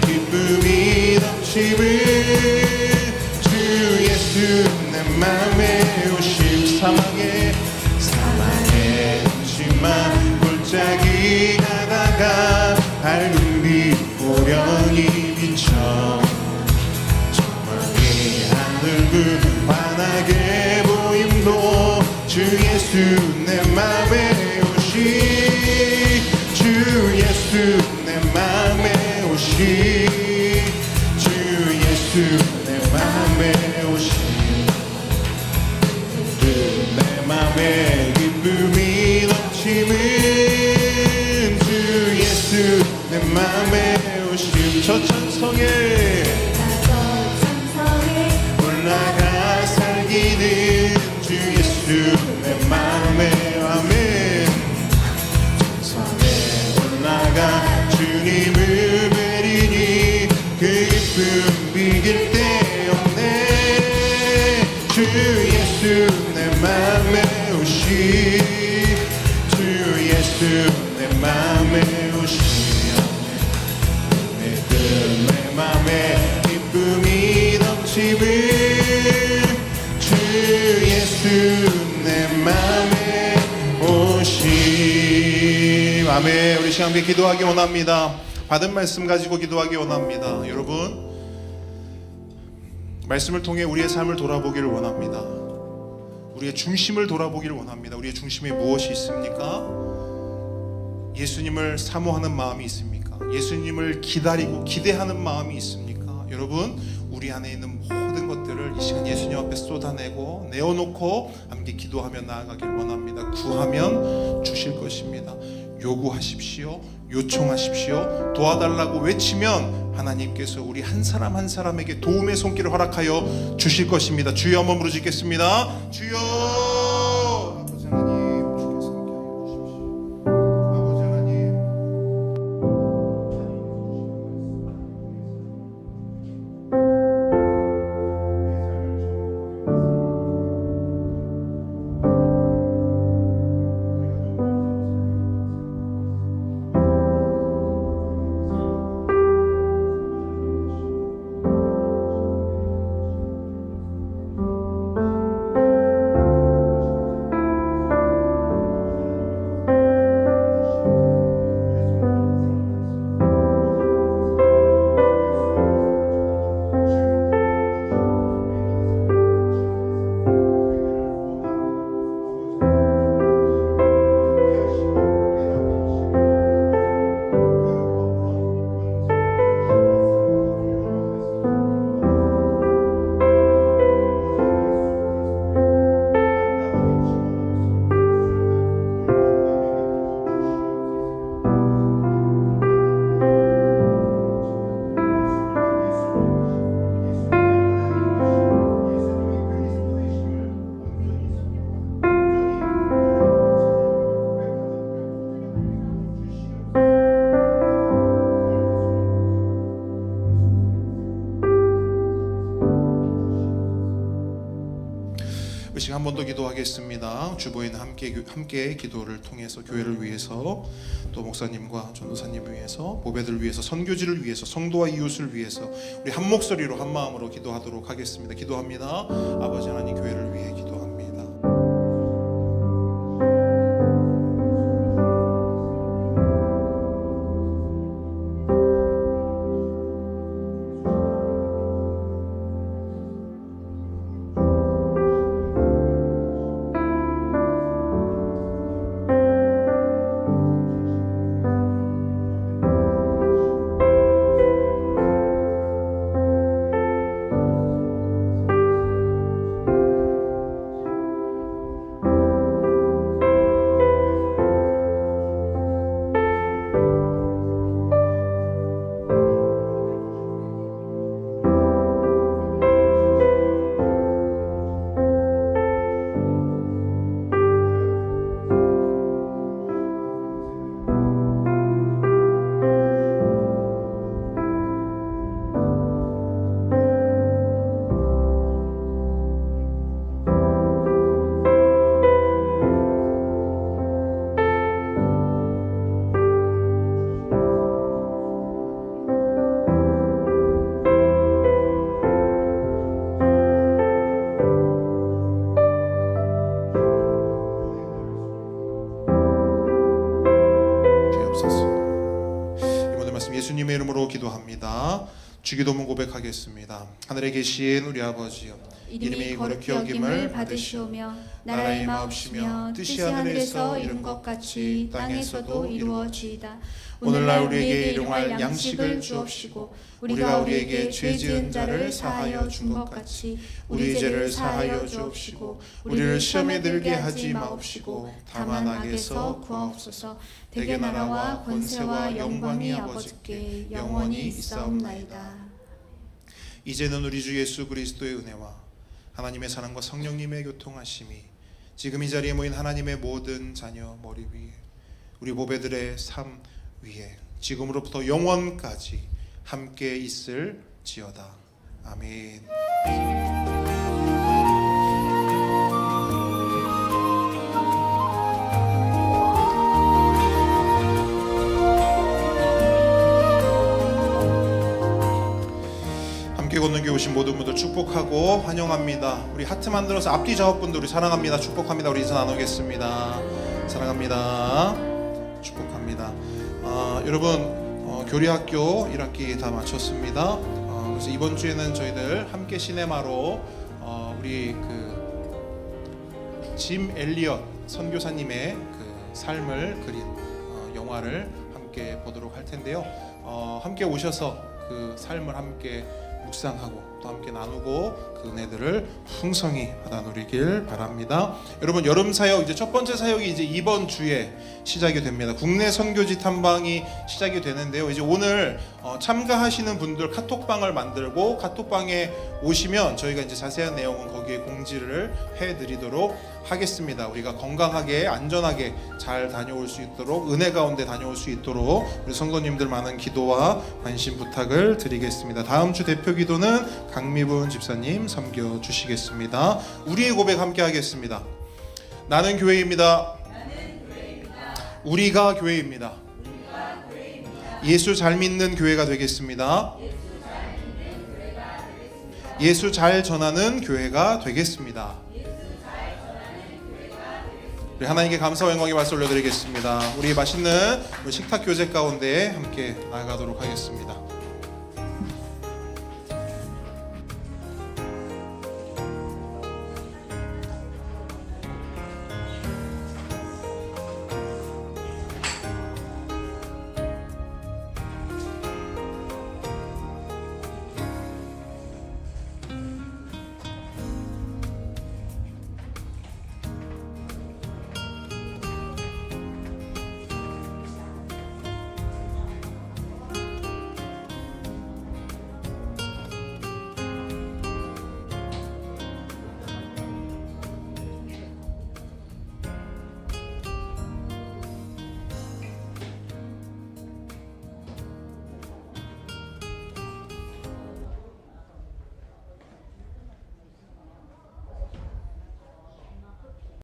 기쁨이 넘치는 주 예수 내 맘에 오신, 사망의 음침한 골짜기 가다가 밝은 빛 호련히 비쳐 조망의 하늘은 환하게 보임도 주 예수 내 맘에 오신, 저 천성에 올라가 살기는 주 예수 내 맘에 아멘. 천성에 올라가 주님을 뵈리니 그 기쁨 비길 데 없네. 주 예수 내 맘에 오시 주 예수 내 맘에 오시며 내 맘에 기쁨이 넘치는 주 예수 내 맘에 오시. 아멘. 우리 시간 함께 기도하기 원합니다. 받은 말씀 가지고 기도하기 원합니다. 여러분, 말씀을 통해 우리의 삶을 돌아보기를 원합니다. 우리의 중심을 돌아보기를 원합니다. 우리의 중심에 무엇이 있습니까? 예수님을 사모하는 마음이 있습니까? 예수님을 기다리고 기대하는 마음이 있습니까? 여러분, 우리 안에 있는 모든 것들을 이 시간 예수님 앞에 쏟아내고 내어놓고 함께 기도하며 나아가길 원합니다. 구하면 주실 것입니다. 요구하십시오. 요청하십시오. 도와달라고 외치면 하나님께서 우리 한 사람 한 사람에게 도움의 손길을 허락하여 주실 것입니다. 주여 한번 부르짖겠습니다. 주여. 아버지 하나님, 주께서 함께 하여 주십시오. 아버지 하나님, 한 번 더 기도하겠습니다. 주보인 함께 기도를 통해서 교회를 위해서, 또 목사님과 전도사님을 위해서, 보배들 위해서, 선교지를 위해서, 성도와 이웃을 위해서 우리 한 목소리로 한 마음으로 기도하도록 하겠습니다. 기도합니다. 아버지 하나님, 교회를 위해 기도합니다. 예수님의 이름으로 기도합니다. 주기도문 고백하겠습니다. 하늘에 계신 우리 아버지여, 이름이 거룩히 여김을 받으시오며 나라의 마옵시며 뜻이 하늘에서 이룬 것 같이 땅에서도 이루어지이다. 오늘날 우리에게 일용할 양식을 주옵시고 우리가 우리에게 죄 지은 자를 사하여 준 것 같이 우리 죄를 사하여 주옵시고 우리를 시험에 들게 하지 마옵시고 다만 악에서 구하옵소서. 대개 나라와 권세와 영광이 아버지께 영원히 있사옵나이다. 이제는 우리 주 예수 그리스도의 은혜와 하나님의 사랑과 성령님의 교통하심이 지금 이 자리에 모인 하나님의 모든 자녀 머리 위에 우리 보배들의 삶 위에 지금으로부터 영원까지 함께 있을지어다. 아멘. 함께 걷는 교회 오신 모든 분들 축복하고 환영합니다. 우리 하트 만들어서 앞뒤 작업분들 우리 사랑합니다. 축복합니다. 우리 인사 나누겠습니다. 사랑합니다. 축복합니다. 여러분 교리학교 1학기 다 마쳤습니다. 그래서 이번 주에는 저희들 함께 시네마로 우리 짐 엘리엇 선교사님의 그 삶을 그린 영화를 함께 보도록 할 텐데요. 함께 오셔서 그 삶을 함께 묵상하고 또 함께 나누고 그 은혜들을 풍성히 받아 누리길 바랍니다. 여러분 여름 사역 이제 첫 번째 사역이 이제 이번 주에 시작이 됩니다. 국내 선교지 탐방이 시작이 되는데요. 이제 오늘 참가하시는 분들 카톡방을 만들고 카톡방에 오시면 저희가 이제 자세한 내용은 거기에 공지를 해드리도록 하겠습니다. 우리가 건강하게 안전하게 잘 다녀올 수 있도록 은혜 가운데 다녀올 수 있도록 우리 성도님들 많은 기도와 관심 부탁을 드리겠습니다. 다음 주 대표 기도는 강미분 집사님 섬겨 주시겠습니다. 우리의 고백 함께 하겠습니다. 나는 교회입니다. 우리가 교회입니다. 예수 잘 믿는 교회가 되겠습니다. 예수 잘 전하는 교회가 되겠습니다. 우리 하나님께 감사와 영광의 말씀 올려드리겠습니다. 우리 맛있는 식탁 교제 가운데 함께 나아가도록 하겠습니다.